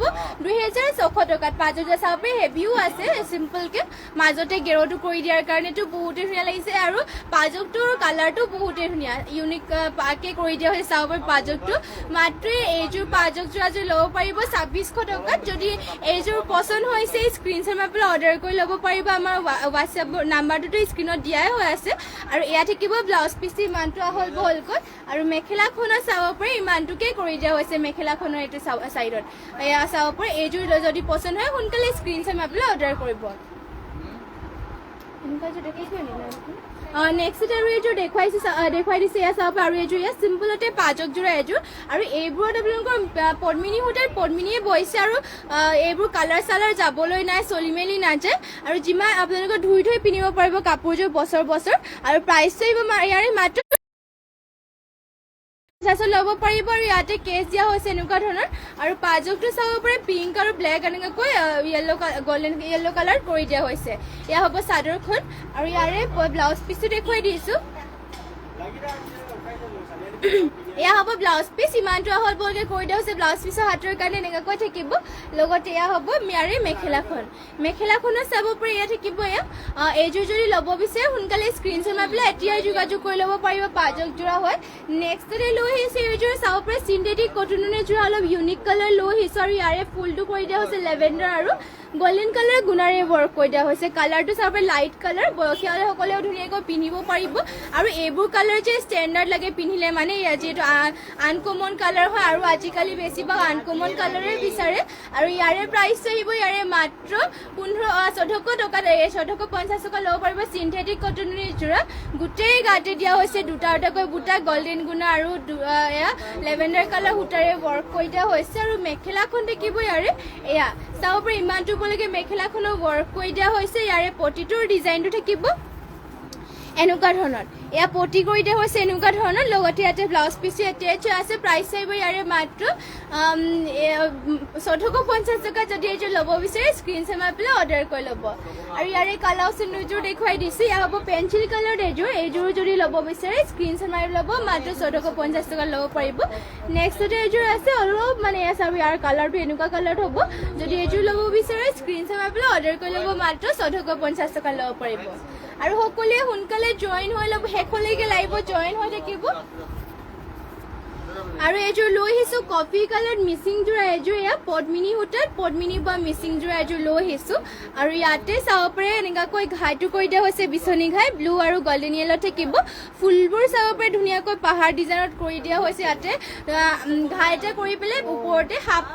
A: 2600 টকাত পাজক চাব পাৰে হেভিও আছে চিম্পলকৈ মাজতে গেৰটো কৰি দিয়াৰ কাৰণেতো বহুতে ধুনীয়া লাগিছে আৰু পাজকটোৰ কালাৰটো বহুতে ধুনীয়া ইউনিক পাকে কৰি দিয়া হৈছে চাব পাৰে পাজকটো মাত্ৰ এইযোৰ পাজক যোৰাযোৰ ল'ব পাৰিব 2600 টকাত যদি এইযোৰ পচন্দ হৈছে স্ক্ৰীনশ্বট মাৰি পেলাই অৰ্ডাৰ কৰি ল'ব পাৰিব আমাৰ হোৱাটছএপ নাম্বাৰটোতো স্ক্ৰীনত দিয়াই হৈ আছে আৰু এয়া থাকিব ব্লাউজ পিচটো ইমানটো হ'ল বহলকৈ আৰু মেখেলাখনত চাব পাৰে ইমানটোকে কৰি দিয়া হৈছে মেখেলাখনৰ এইটো চাইডত এয়া চাব পাৰে এইযোৰ যদি পচন্দ হয় সোনকালে স্ক্ৰীনশ্বট মাৰি পেলাই অৰ্ডাৰ কৰিব নেক্সট আৰু এইযোৰ দেখুৱাই দিছে এয়া চাব আৰু এইযোৰ এয়া চিম্পলতে পাজক যোৰা এইযোৰ আৰু এইবোৰত আপোনালোকৰ পদ্মিনী সূতাৰ পদ্মিনীয়ে বৈছে আৰু এইবোৰ কালাৰ চালাৰ যাবলৈ নাই চলি মেলি নাযায় আৰু যিমান আপোনালোকৰ ধুই পিন্ধিব পাৰিব কাপোৰযোৰ বছৰ আৰু প্ৰাইচটো আহিব ইয়াৰে মাত্ৰ ল'ব পাৰিব আৰু ইয়াতে কেচ দিয়া হৈছে এনেকুৱা ধৰণৰ আৰু পাজকটো চাব পাৰে পিংক আৰু ব্লেক এনেকুৱাকৈ গল্ডেন য়েল্ল' কালাৰ কৰি দিয়া হৈছে এয়া হ'ব চাদৰখন আৰু ইয়াৰে ব্লাউজ পিচটো দেখুৱাই দিছোঁ এয়া হ'ব ব্লাউজ পিচ ইমানটো হ'ল বলকৈ কৰি দিয়া হৈছে ব্লাউজ পিচৰ হাতৰ কাৰণে এনেকুৱাকৈ থাকিব লগতে এয়া হ'ব ইয়াৰে মেখেলাখনত চাব পাৰে এয়া থাকিব এয়া এইযোৰ যদি ল'ব বিচাৰে সোনকালে স্ক্ৰীনশ্বট মাৰি পেলাই এতিয়াই যোগাযোগ কৰি ল'ব পাৰিব পাজক যোৰা হয় নেক্সটতে লৈ আহিছে এইযোৰ চাব পাৰে চিন্থেটিক কটনৰ যোৰা অলপ ইউনিক কালাৰ লৈ আহিছোঁ আৰু ইয়াৰে ফুলটো কৰি দিয়া হৈছে লেভেণ্ডাৰ আৰু গোল্ডেন কালাৰ গুণাৰে ৱৰ্ক কৰি দিয়া হৈছে কালাৰটো চাব পাৰে লাইট কালাৰ বয়সীয়াসকলেও ধুনীয়াকৈ পিন্ধিব পাৰিব আৰু এইবোৰ কালাৰ যে ষ্টেণ্ডাৰ্ড লাগে পিন্ধিলে মানে যিহেতু আনকমন কালাৰ হয় আৰু আজিকালি বেছিভাগ আনকমন কালাৰে বিচাৰে আৰু ইয়াৰে প্ৰাইচটো আহিব ইয়াৰে মাত্ৰ 1400 টকাত 1450 টকা ল'ব পাৰিব চিন্থেটিক কটনৰ যোৰা গোটেই গাতে দিয়া হৈছে দুটাকৈ বুটা গল্ডেন গুণা আৰু এয়া লেভেণ্ডাৰ কালাৰ সূতাৰে ৱৰ্ক কৰি দিয়া হৈছে আৰু মেখেলাখন দেখিব ইয়াৰে এয়া চাব পাৰে ইমানটো বলৈকে মেখেলাখনো ৱৰ্ক কৰি দিয়া হৈছে ইয়াৰে প্ৰতিটোৰ ডিজাইনটো থাকিব এনেকুৱা ধৰণৰ এয়া পটি কৰি দিয়া হৈছে এনেকুৱা ধৰণৰ লগতে ইয়াতে ব্লাউজ পিছো এটেচ আছে প্ৰাইচ আহিব ইয়াৰে মাত্ৰ 1450 টকা যদি এইযোৰ ল'ব বিচাৰে স্ক্ৰীনশ্বট মাৰি পেলাই অৰ্ডাৰ কৰি ল'ব আৰু ইয়াৰে কালাৰ অপশ্যন দুযোৰ দেখুৱাই দিছোঁ এয়া হ'ব পেঞ্চিল কালাৰ এইযোৰ যদি ল'ব বিচাৰে স্ক্ৰীনশ্বট মাৰি ল'ব মাত্ৰ 1450 টকা ল'ব পাৰিব নেক্সটতে এইযোৰ আছে অলপ মানে এয়া চাব ইয়াৰ কালাৰটো এনেকুৱা কালাৰ হ'ব যদি এইযোৰ ল'ব বিচাৰে স্ক্ৰীনশ্বট মাৰি পেলাই অৰ্ডাৰ কৰি ল'ব মাত্ৰ 1450 টকা ল'ব পাৰিব আৰু সকলোৱে সোনকালে জইন হৈ ল'ব শেষলৈকে লাইভ জইন হৈ থাকিব আৰু এইযোৰ লৈ আহিছোঁ কফি কালাৰ মিচিং যোৰা এইযোৰ এয়া পদ্মিনী সূতাত পদ্মিনী বা মিচিং যোৰা এইযোৰ লৈ আহিছোঁ আৰু ইয়াতে চাব পাৰে এনেকুৱাকৈ ঘাইটো কৰি দিয়া হৈছে বিচনী ঘাই ব্লু আৰু গল্ডেন য়েলত থাকিব ফুলবোৰ চাব পাৰে ধুনীয়াকৈ পাহাৰ ডিজাইনত কৰি দিয়া হৈছে ইয়াতে ঘাই এটা কৰি পেলাই ওপৰতে হাফ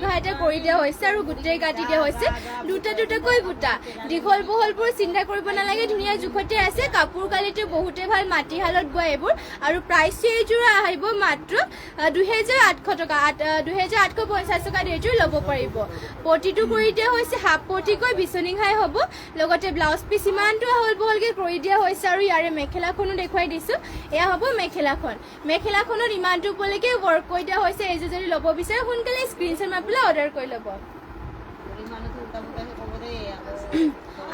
A: ঘাই এটা কৰি দিয়া হৈছে আৰু গোটেই কাটি দিয়া হৈছে দুটাকৈ বুটা দীঘল বহলবোৰ চিন্তা কৰিব নালাগে ধুনীয়া জোখতে আছে কাপোৰ কালিটো বহুতে ভাল মাটিশালত বোৱা এইবোৰ আৰু প্ৰাইচটো এইযোৰ আহিব মাত্ৰ 2800 টকা 2850 টকা এইযোৰ ল'ব পাৰিব পটিটো কৰি দিয়া হৈছে হাফ পটিকৈ বিচনী ঘাই হ'ব লগতে ব্লাউজ পিচ ইমানটো আহল বহলকৈ কৰি দিয়া হৈছে আৰু ইয়াৰে মেখেলাখনো দেখুৱাই দিছোঁ এয়া হ'ব মেখেলাখনত ইমানটো ওপৰলৈকে ৱৰ্ক কৰি দিয়া হৈছে এইযোৰ যদি ল'ব বিচাৰে সোনকালে স্ক্ৰীনশ্বট মাৰি পেলাই অৰ্ডাৰ কৰি ল'ব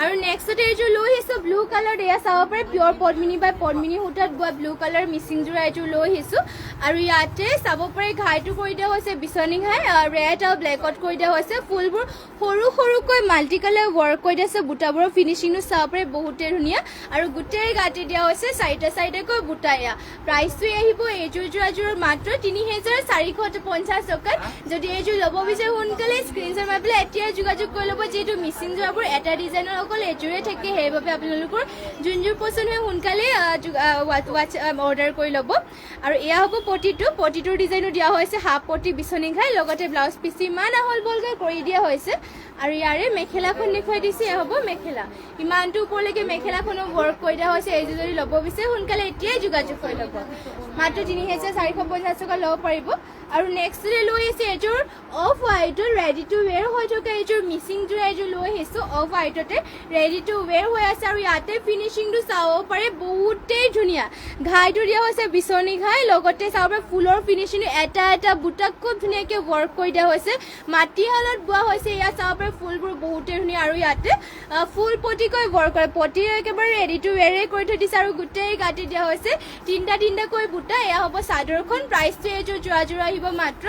A: আৰু নেক্সটতে এইযোৰ লৈ আহিছোঁ ব্লু কালাৰ এয়া চাব পাৰে পিয়ৰ পদ্মিনী বা পদ্মিনী সূতাত বোৱা ব্লু কালাৰ মিচিং যোৰা এইযোৰ লৈ আহিছোঁ আৰু ইয়াতে চাব পাৰে ঘাইটো কৰি দিয়া হৈছে বিচনী ঘাই ৰেড আৰু ব্লেকত কৰি দিয়া হৈছে ফুলবোৰ সৰুকৈ মাল্টি কালাৰ ৱৰ্ক কৰি দিয়া আছে বুটাবোৰৰ ফিনিচিংটো চাব পাৰে বহুতেই ধুনীয়া আৰু গোটেই গাঁঠি দিয়া হৈছে চাৰিটাকৈ বুটা এয়া প্ৰাইচটো আহিব এইযোৰ যোৰাযোৰৰ মাত্ৰ 3450 টকাত যদি এইযোৰ ল'ব বিচাৰে সোনকালে স্ক্ৰীনশ্বট মাৰি পেলাই এতিয়াই যোগাযোগ কৰি ল'ব যিহেতু মিচিং যোৰাবোৰ এটা ডিজাইনৰ অকল এযোৰে থাকে সেইবাবে আপোনালোকৰ যোনযোৰ পচন্দ হয় সোনকালে অৰ্ডাৰ কৰি ল'ব আৰু এয়া হ'ব পটিটোৰ ডিজাইনো দিয়া হৈছে হাফ পটি বিচনী ঘাই লগতে ব্লাউজ পিচ ইমান আহল বহলকৈ কৰি দিয়া হৈছে আৰু ইয়াৰে মেখেলাখন দেখুৱাই দিছে এয়া হ'ব মেখেলা ইমানটো ওপৰলৈকে মেখেলাখনো ৱৰ্ক কৰি দিয়া হৈছে এইযোৰ যদি ল'ব বিচাৰে সোনকালে এতিয়াই যোগাযোগ কৰি ল'ব মাত্ৰ 3450 টকা ল'ব পাৰিব আৰু নেক্সটতে লৈ আহিছে এইযোৰ অফ হোৱাইটত ৰেডি টু ৱেৰ হৈ থকা এইযোৰ মিচিং যোৰা এইযোৰ লৈ আহিছোঁ অফ হোৱাইটতে ৰেডি টু ৱেৰ হৈ আছে আৰু ইয়াতে ফিনিচিংটো চাব পাৰে বহুতেই ধুনীয়া ঘাইটো দিয়া হৈছে বিচনী ঘাই লগতে চাব পাৰে ফুলৰ ফিনিচিংটো এটা বুটা খুব ধুনীয়াকৈ ৱৰ্ক কৰি দিয়া হৈছে মাটিশালত বোৱা হৈছে ইয়াত চাব পাৰে ফুলবোৰ বহুতেই ধুনীয়া আৰু ইয়াতে ফুল পটিকৈ ৱৰ্ক কৰে পটি একেবাৰে ৰেডি টু ৱেৰে কৰি থৈ দিছে আৰু গোটেই কাটি দিয়া হৈছে তিনিটাকৈ বুটা এয়া হ'ব চাদৰখন প্ৰাইচটো এইযোৰ যোৰা আহিব মাত্ৰ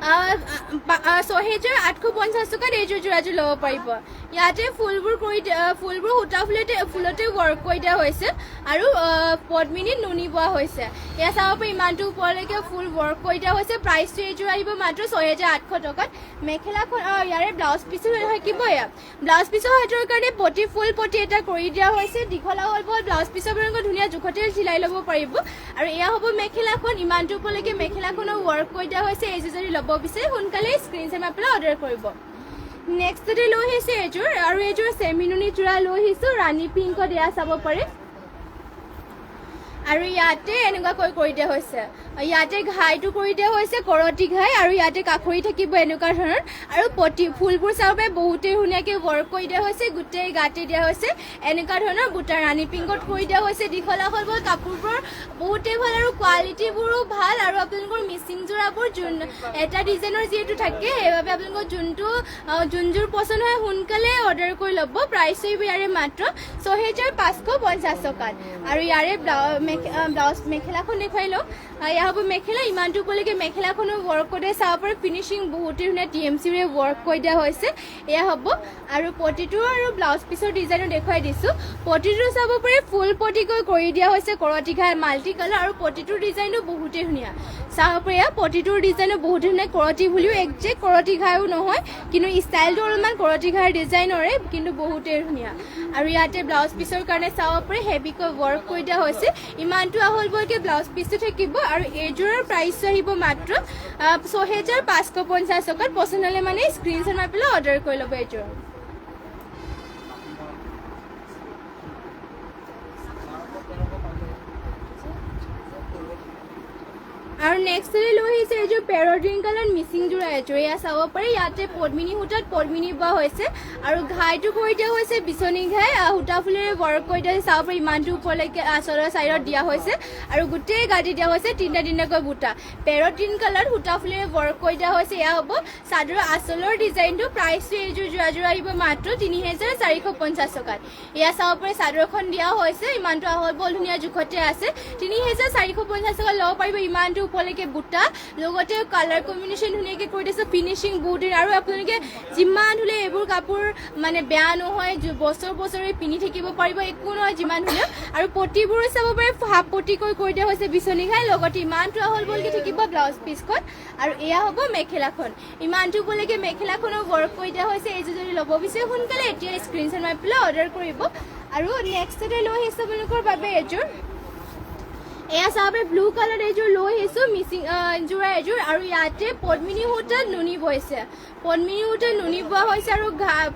A: 6850 টকাত এইযোৰ যোৰাযোৰ ল'ব পাৰিব ইয়াতে ফুলবোৰ ফুলতে ৱৰ্ক কৰি দিয়া হৈছে আৰু পদ্মিনীত নুনি বোৱা হৈছে এয়া চাব পাৰে ইমানটো ওপৰলৈকে ফুল ৱৰ্ক কৰি দিয়া হৈছে প্ৰাইচটো এইযোৰ আহিব মাত্ৰ 6800 টকাত মেখেলাখন ইয়াৰে ব্লাউজ পিচো থাকিব এয়া ব্লাউজ পিচৰ হাতৰ কাৰণে ফুল পটি এটা কৰি দিয়া হৈছে দীঘল আহল বহল ব্লাউজ পিচৰ আপোনালোকে ধুনীয়া জোখতে চিলাই ল'ব পাৰিব আৰু এয়া হ'ব মেখেলাখন ইমানটো ওপৰলৈকে মেখেলাখনো ৱৰ্ক কৰি দিয়া হৈছে এইযোৰ যদি ল'ব বিচাৰে সোনকালে স্ক্ৰীনশ্বট মাৰি পেলাই অৰ্ডাৰ কৰিব নেক্সটতে লৈ আহিছে এইযোৰ আৰু এইযোৰ চেমিনুনি যোৰা লৈ আহিছোঁ ৰাণী পিংকত এয়া চাব পাৰে আৰু ইয়াতে এনেকুৱাকৈ কৰি দিয়া হৈছে ইয়াতে ঘাইটো কৰি দিয়া হৈছে কৰতি ঘাই আৰু ইয়াতে কাষৰি থাকিব এনেকুৱা ধৰণৰ আৰু ফুলবোৰ চাব পাৰে বহুতেই ধুনীয়াকৈ ৱৰ্ক কৰি দিয়া হৈছে গোটেই গাঁঠি দিয়া হৈছে এনেকুৱা ধৰণৰ বুটা ৰাণী পিংকত কৰি দিয়া হৈছে দীঘল আহল বহল কাপোৰবোৰ বহুতেই ভাল আৰু কোৱালিটিবোৰো ভাল আৰু আপোনালোকৰ মিচিং যোৰাবোৰ এটা ডিজাইনৰ যিহেতু থাকে সেইবাবে আপোনালোকৰ যোনযোৰ পচন্দ হয় সোনকালে অৰ্ডাৰ কৰি ল'ব প্ৰাইচ আহিব ইয়াৰে মাত্ৰ 6550 টকাত আৰু ইয়াৰে ব্লাউজ মেখেলাখন দেখুৱাই লওঁ এয়া হ'ব মেখেলা ইমানটো ওপৰলৈকে মেখেলাখনো ৱৰ্ক কৰি দিয়া চাব পাৰে ফিনিচিং বহুতেই ধুনীয়া TMCৰে ৱৰ্ক কৰি দিয়া হৈছে এয়া হ'ব আৰু পটিটো আৰু ব্লাউজ পিচৰ ডিজাইনো দেখুৱাই দিছোঁ পটিটো চাব পাৰে ফুল পটিকৈ কৰি দিয়া হৈছে কৰতি ঘাই মাল্টি কালাৰ আৰু পটিটোৰ ডিজাইনো বহুতেই ধুনীয়া চাব পাৰে পটিটোৰ ডিজাইনো বহুত ধুনীয়া কৰতি বুলিও একজেক্ট কৰতি ঘাইও নহয় কিন্তু ষ্টাইলটো অলপমান কৰতি ঘাইৰ ডিজাইনৰে কিন্তু বহুতেই ধুনীয়া আৰু ইয়াতে ব্লাউজ পিচৰ কাৰণে চাব পাৰে হেভিকৈ ৱৰ্ক কৰি দিয়া হৈছে ইমানটো আহল বহলকৈ ব্লাউজ পিচটো থাকিব আৰু এইযোৰৰ প্ৰাইচটো আহিব মাত্ৰ 6550 টকাত পচন্দ হ'লে মানে স্ক্ৰীনশ্বট মাৰি পেলাই অৰ্ডাৰ কৰি ল'ব এইযোৰ আৰু নেক্সট লৈ আহিছে এইযোৰ পেৰট গ্ৰীণ কালাৰ মিচিং যোৰা এযোৰ এয়া চাব পাৰি ইয়াতে পদ্মিনী সূতাত পদ্মিনী বোৱা হৈছে আৰু ঘাইটো কৰি দিয়া হৈছে বিচনী ঘাই সূতা ফুলেৰে ৱৰ্ক কৰি দিয়া চাব পাৰি ইমানটো ওপৰলৈকে আঁচলৰ চাইডত দিয়া হৈছে আৰু গোটেই গাঁঠি দিয়া হৈছে তিনিটাকৈ বুটা পেৰট গ্ৰীণ কালাৰ সূতা ফুলেৰে ৱৰ্ক কৰি দিয়া হৈছে এয়া হ'ব চাদৰৰ আঁচলৰ ডিজাইনটো প্ৰাইচটো এইযোৰ যোৰা আহিব মাত্ৰ ৩,৪৫০ টকাত এয়া চাব পাৰি চাদৰখন দিয়া হৈছে ইমানটো আহল বহল ধুনীয়া জোখতে আছে ৩,৪৫০ টকা ল'ব পাৰিব ইমানটো উপলৈকে বুটা লগতে কালাৰ কম্বিনেশ্যন ধুনীয়াকৈ কৰি দিছে ফিনিচিং বহুত আৰু আপোনালোকে যিমান হ'লে এইবোৰ কাপোৰ মানে বেয়া নহয় বছৰে পিন্ধি থাকিব পাৰিব একো নহয় যিমান হ'লেও আৰু পটিবোৰো চাব পাৰে হাফ পটিকৈ কৰি দিয়া হৈছে বিচনী ঘাই লগতে ইমানটো আহল বহলকৈ থাকিব ব্লাউজ পিচখন আৰু এয়া হ'ব মেখেলাখন ইমানটো উপলৈকে মেখেলাখনৰ ৱৰ্ক কৰি দিয়া হৈছে এইযোৰ যদি ল'ব বিচাৰে সোনকালে এতিয়া স্ক্ৰীনশ্বট মাৰি পেলাই অৰ্ডাৰ কৰিব আৰু নেক্সটতে লৈ আহিছে আপোনালোকৰ বাবে এইযোৰ এয়া চাব ব্লু কালাৰ এইযোৰ লৈ আহিছোঁ মিচিং যোৰা এযোৰ আৰু ইয়াতে পদ্মিনী সূতাত নুনি বৈছে পদ্মিনী সূতাত নুনি বোৱা হৈছে আৰু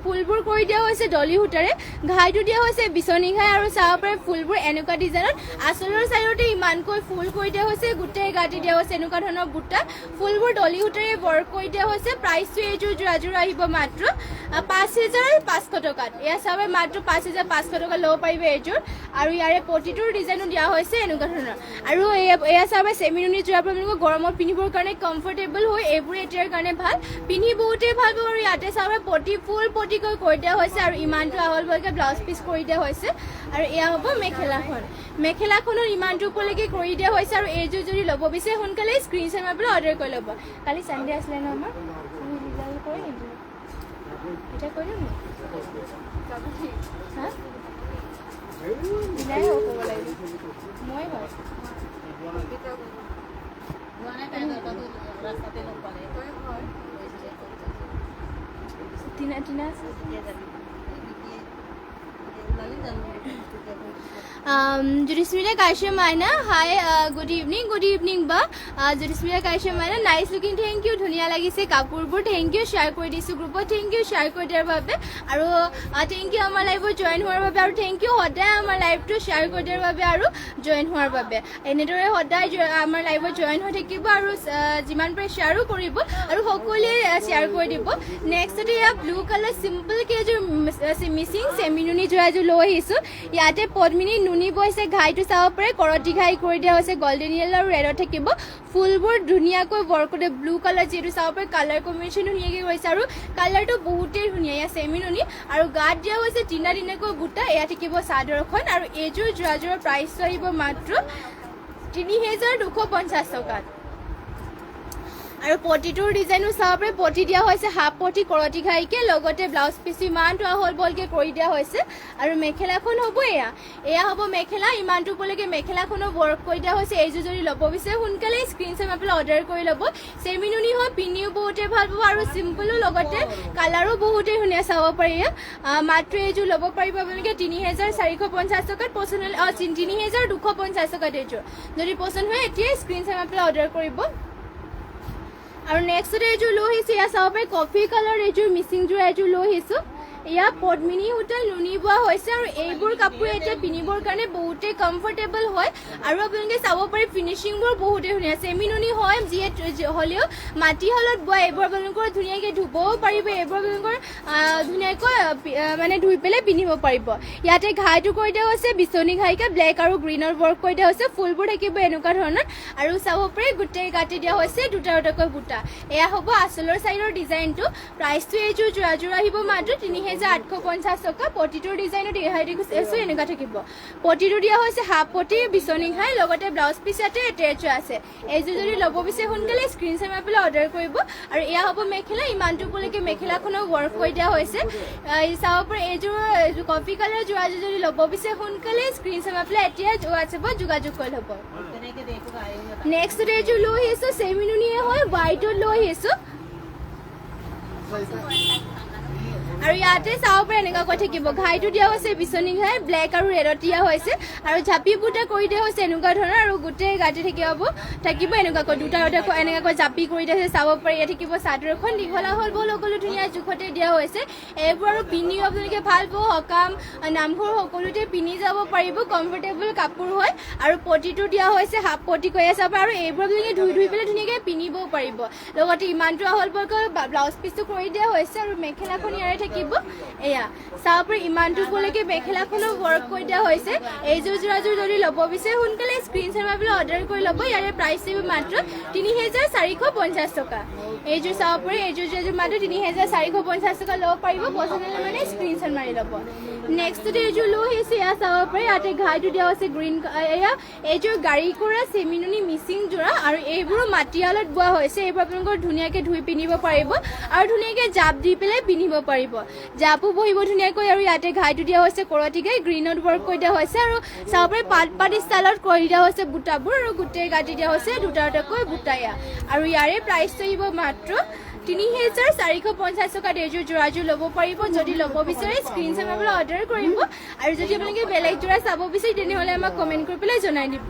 A: ফুলবোৰ কৰি দিয়া হৈছে ডলি সূতাৰে ঘাইটো দিয়া হৈছে বিচনী ঘাই আৰু চাব পাৰে ফুলবোৰ এনেকুৱা ডিজাইনত আঁচলৰ চাইডতে ইমানকৈ ফুল কৰি দিয়া হৈছে গোটেই গাঁঠি দিয়া হৈছে এনেকুৱা ধৰণৰ বুটা ফুলবোৰ ডলি সূতাৰে ৱৰ্ক কৰি দিয়া হৈছে প্ৰাইচটো এইযোৰ যোৰা আহিব মাত্ৰ ৫,৫০০ টকাত এয়া চাব মাত্ৰ ৫,৫০০ টকা ল'ব পাৰিব এইযোৰ আৰু ইয়াৰে প্ৰতিটোৰ ডিজাইনো দিয়া হৈছে এনেকুৱা ধৰণৰ আৰু এয়া চাব চেমি নুনি যোৰা আপোনালোকক গৰমত পিন্ধিবৰ কাৰণে কমফৰ্টেবল হয় এইবোৰ এতিয়াৰ কাৰণে ভাল পিন্ধি বহুতেই ভাল পাব আৰু ইয়াতে চাব পটি ফুল পটিকৈ কৰি দিয়া হৈছে আৰু ইমানটো আহল বহলকৈ ব্লাউজ পিচ কৰি দিয়া হৈছে আৰু এয়া হ'ব মেখেলাখনৰ ইমানটো উপলৈকে কৰি দিয়া হৈছে আৰু এইযোৰ যদি ল'ব বিচাৰে সোনকালে স্ক্ৰীনশ্বট মাৰি পেলাই অৰ্ডাৰ কৰি ল'ব কালি চানডে আছিলে ন আমাৰ কৰি নিদিলোঁ এতিয়া কৰি দিওঁ হা মিলাই ক'ব লাগিব মই হয় টিনা আছে Judismita Kaisham Maina, hi, good evening, ba. Judismita Kaisham Maina, nice looking, thank you. Dhunia lagise Kapurpur, thank you. Share kori disu group, thank you. Share kori dar babe. Aru thank you amar live join hoar babe. Aru thank you hodai amar live to share kori dar babe. Aru join hoar babe. Enedore hodai amar live join hoi thakibo aru jiman pare share koribo. Aru hokole share kori dibo. Next today ya blue color simple ke jo missing semi nuni jo ajo lo hisu. Yate Podmini নুনি বৈছে ঘাইটো চাব পাৰে কৰটি ঘাই কৰি দিয়া হৈছে গোল্ডেন ইয়েলো আৰু ৰেড থাকিব ফুলবোৰ ধুনীয়াকৈ ৱৰ্ক কৰি ব্লু কালাৰ যেটো চাব পাৰে কালাৰ কম্বিনেশ্যন ধুনীয়াকৈ হৈছে আৰু কালাৰটো বহুতেই ধুনীয়া ইয়া চেমি নুনি আৰু গাত দিয়া হৈছে তিনিটাকৈ বুটা এয়া থাকিব চাদৰখন আৰু এইযোৰ যোৰাযোৰৰ প্ৰাইচ আহিব মাত্ৰ ৩,২৫০ টকা আৰু পটিটোৰ ডিজাইনো চাব পাৰে পটি দিয়া হৈছে হাফ পটি কৰটি ঘাইকে লগতে ব্লাউজ পিচ ইমানটো আহল বলকে কৰি দিয়া হৈছে আৰু মেখেলাখন হ'ব এয়া হ'ব মেখেলা ইমানটো উপলৈকে মেখেলাখনো ৱৰ্ক কৰি দিয়া হৈছে এইযোৰ যদি ল'ব বিচাৰে সোনকালে স্ক্ৰীনশ্বট মাৰি পেলাই অৰ্ডাৰ কৰি ল'ব চেমি নুনি হয় পিন্ধিও বহুতে ভাল পাব আৰু চিম্পলো লগতে কালাৰো বহুতে ধুনীয়া চাব পাৰি মাত্ৰ এইযোৰ ল'ব পাৰিব আপোনালোকে ৩,৪৫০ টকাত পচন্দ হ'লে ৩,২৫০ টকাত এইযোৰ যদি পচন্দ হয় এতিয়া স্ক্ৰীনশ্বট মাৰি পেলাই অৰ্ডাৰ কৰিব আৰু নেক্সট এইযোৰ লৈ আহিছোঁ এয়া চাব পাৰে কফি কালাৰ এইযোৰ মিচিং যোৰা এইযোৰ লৈ আহিছোঁ এয়া পদ্মিনী সূতা নুনি বোৱা হৈছে আৰু এইবোৰ কাপোৰ এতিয়া পিন্ধিবৰ কাৰণে বহুতেই কমফৰ্টেবল হয় আৰু আপোনালোকে চাব পাৰে ফিনিচিংবোৰ বহুতেই ধুনীয়া চেমি নুনি হয় যিয়ে হ'লেও মাটি হলত বোৱা এইবোৰ আপোনালোকৰ ধুনীয়াকৈ ধুবও পাৰিব এইবোৰ আপোনালোকৰ ধুনীয়াকৈ মানে ধুই পেলাই পিন্ধিব পাৰিব ইয়াতে ঘাইটো কৰি দিয়া হৈছে বিচনী ঘাইকে ব্লেক আৰু গ্ৰীণৰ ৱৰ্ক কৰি দিয়া হৈছে ফুলবোৰ থাকিব এনেকুৱা ধৰণৰ আৰু চাব পাৰে গোটেই কাটি দিয়া হৈছে দুটাকৈ বুটা এয়া হ'ব আচলৰ চাইডৰ ডিজাইনটো প্ৰাইচটো এইযোৰ যোৰা আহিব মাত্ৰ ৩,৮৫০ টকা পটিটোৰ ডিজাইনত এনেকুৱা থাকিব পটিটো দিয়া হৈছে হাফ পটি বিচনী ঘাই লগতে ব্লাউজ পিচ ইয়াতে এটেচ আছে এইযোৰ যদি ল'ব বিচাৰে সোনকালে স্ক্ৰীনশ্বট মাৰি পেলাই অৰ্ডাৰ কৰিব আৰু এয়া হ'ব মেখেলা ইমানটো উপলৈকে মেখেলাখনো ৱৰ্ক কৰি দিয়া হৈছে চাব পাৰে এইযোৰ কফি কালাৰ যোৰাযোৰ যদি ল'ব বিচাৰে সোনকালে স্ক্ৰীনশ্বট মাৰি পেলাই এতিয়া হোৱাটছএপত যোগাযোগ কৰি ল'ব নেক্সট এইযোৰ লৈ আহিছোঁ চেমি নুনিয়ে হয় হোৱাইটত লৈ আহিছোঁ আৰু ইয়াতে চাব পাৰে এনেকুৱাকৈ থাকিব ঘাইটো দিয়া হৈছে বিচনী ঘাই ব্লেক আৰু ৰেডত দিয়া হৈছে আৰু ঝাপি বুটা কৰি দিয়া হৈছে এনেকুৱা ধৰণৰ আৰু গোটেই গাঁঠি থাকিব এনেকুৱাকৈ দুটা এনেকুৱাকৈ জাপি কৰি দিয়া হৈছে চাব পাৰে ইয়াত থাকিব চাদৰখন দীঘলা হ'ল বল সকলো ধুনীয়া জোখতে দিয়া হৈছে এইবোৰ আৰু পিন্ধি আপোনালোকে ভাল পাব সকাম নামঘৰ সকলোতে পিন্ধি যাব পাৰিব কমফৰ্টেবল কাপোৰ হয় আৰু পটিটো দিয়া হৈছে হাফ পটি কৈ আছে আৰু এইবোৰ আপোনালোকে ধুই পেলাই ধুনীয়াকৈ পিন্ধিবও পাৰিব লগতে ইমানটো আহল বলকৈ ব্লাউজ পিচটো কৰি দিয়া হৈছে আৰু মেখেলাখন ইয়াৰে থাকিব এয়া চাব পাৰে ইমানটোলৈকে মেখেলাখনো ৱৰ্ক কৰি দিয়া হৈছে এইযোৰ যোৰাযোৰ যদি ল'ব বিচাৰে সোনকালে স্ক্ৰীনশ্বট মাৰি পেলাই অৰ্ডাৰ কৰি ল'ব ইয়াৰে প্ৰাইচ থাকিব মাত্ৰ ৩,৪৫০ টকা এইযোৰ চাব পাৰে এইযোৰ যোৰাযোৰ মাত্ৰ ৩,৪৫০ টকা ল'ব পাৰিব পচন্দ হ'লে মানে স্ক্ৰীনশ্বট মাৰি ল'ব নেক্সটতে এইযোৰ লৈ আহিছে এয়া চাব পাৰে ইয়াতে ঘাইটো দিয়া হৈছে গ্ৰীণ এয়া এইযোৰ গাড়ী কৰা চেমিনুনি মিচিং যোৰা আৰু এইবোৰো মাটিয়ালত বোৱা হৈছে এইবোৰ আপোনালোকৰ ধুনীয়াকৈ ধুই পিন্ধিব পাৰিব আৰু ধুনীয়াকৈ জাপ দি পেলাই পিন্ধিব পাৰিব জাপো বহিব ধুনীয়াকৈ আৰু ইয়াতে ঘাইটো দিয়া হৈছে কৰতিকাই গ্ৰীণত ৱৰ্ক কৰি দিয়া হৈছে আৰু চাব পাৰে পাত ষ্টাইলত কৰি দিয়া হৈছে বুটাবোৰ আৰু গোটেই গাঁঠি দিয়া হৈছে দুটাকৈ বুটায়া আৰু ইয়াৰে প্ৰাইচ থাকিব মাত্ৰ ৩,৪৫০ টকাত এইযোৰ যোৰাযোৰ ল'ব পাৰিব যদি ল'ব বিচাৰে স্ক্ৰীনশ্বট মাৰি পেলাই অৰ্ডাৰ কৰিব আৰু যদি আপোনালোকে বেলেগ যোৰা চাব বিচাৰে তেনেহ'লে আমাক কমেণ্ট কৰি পেলাই জনাই দিব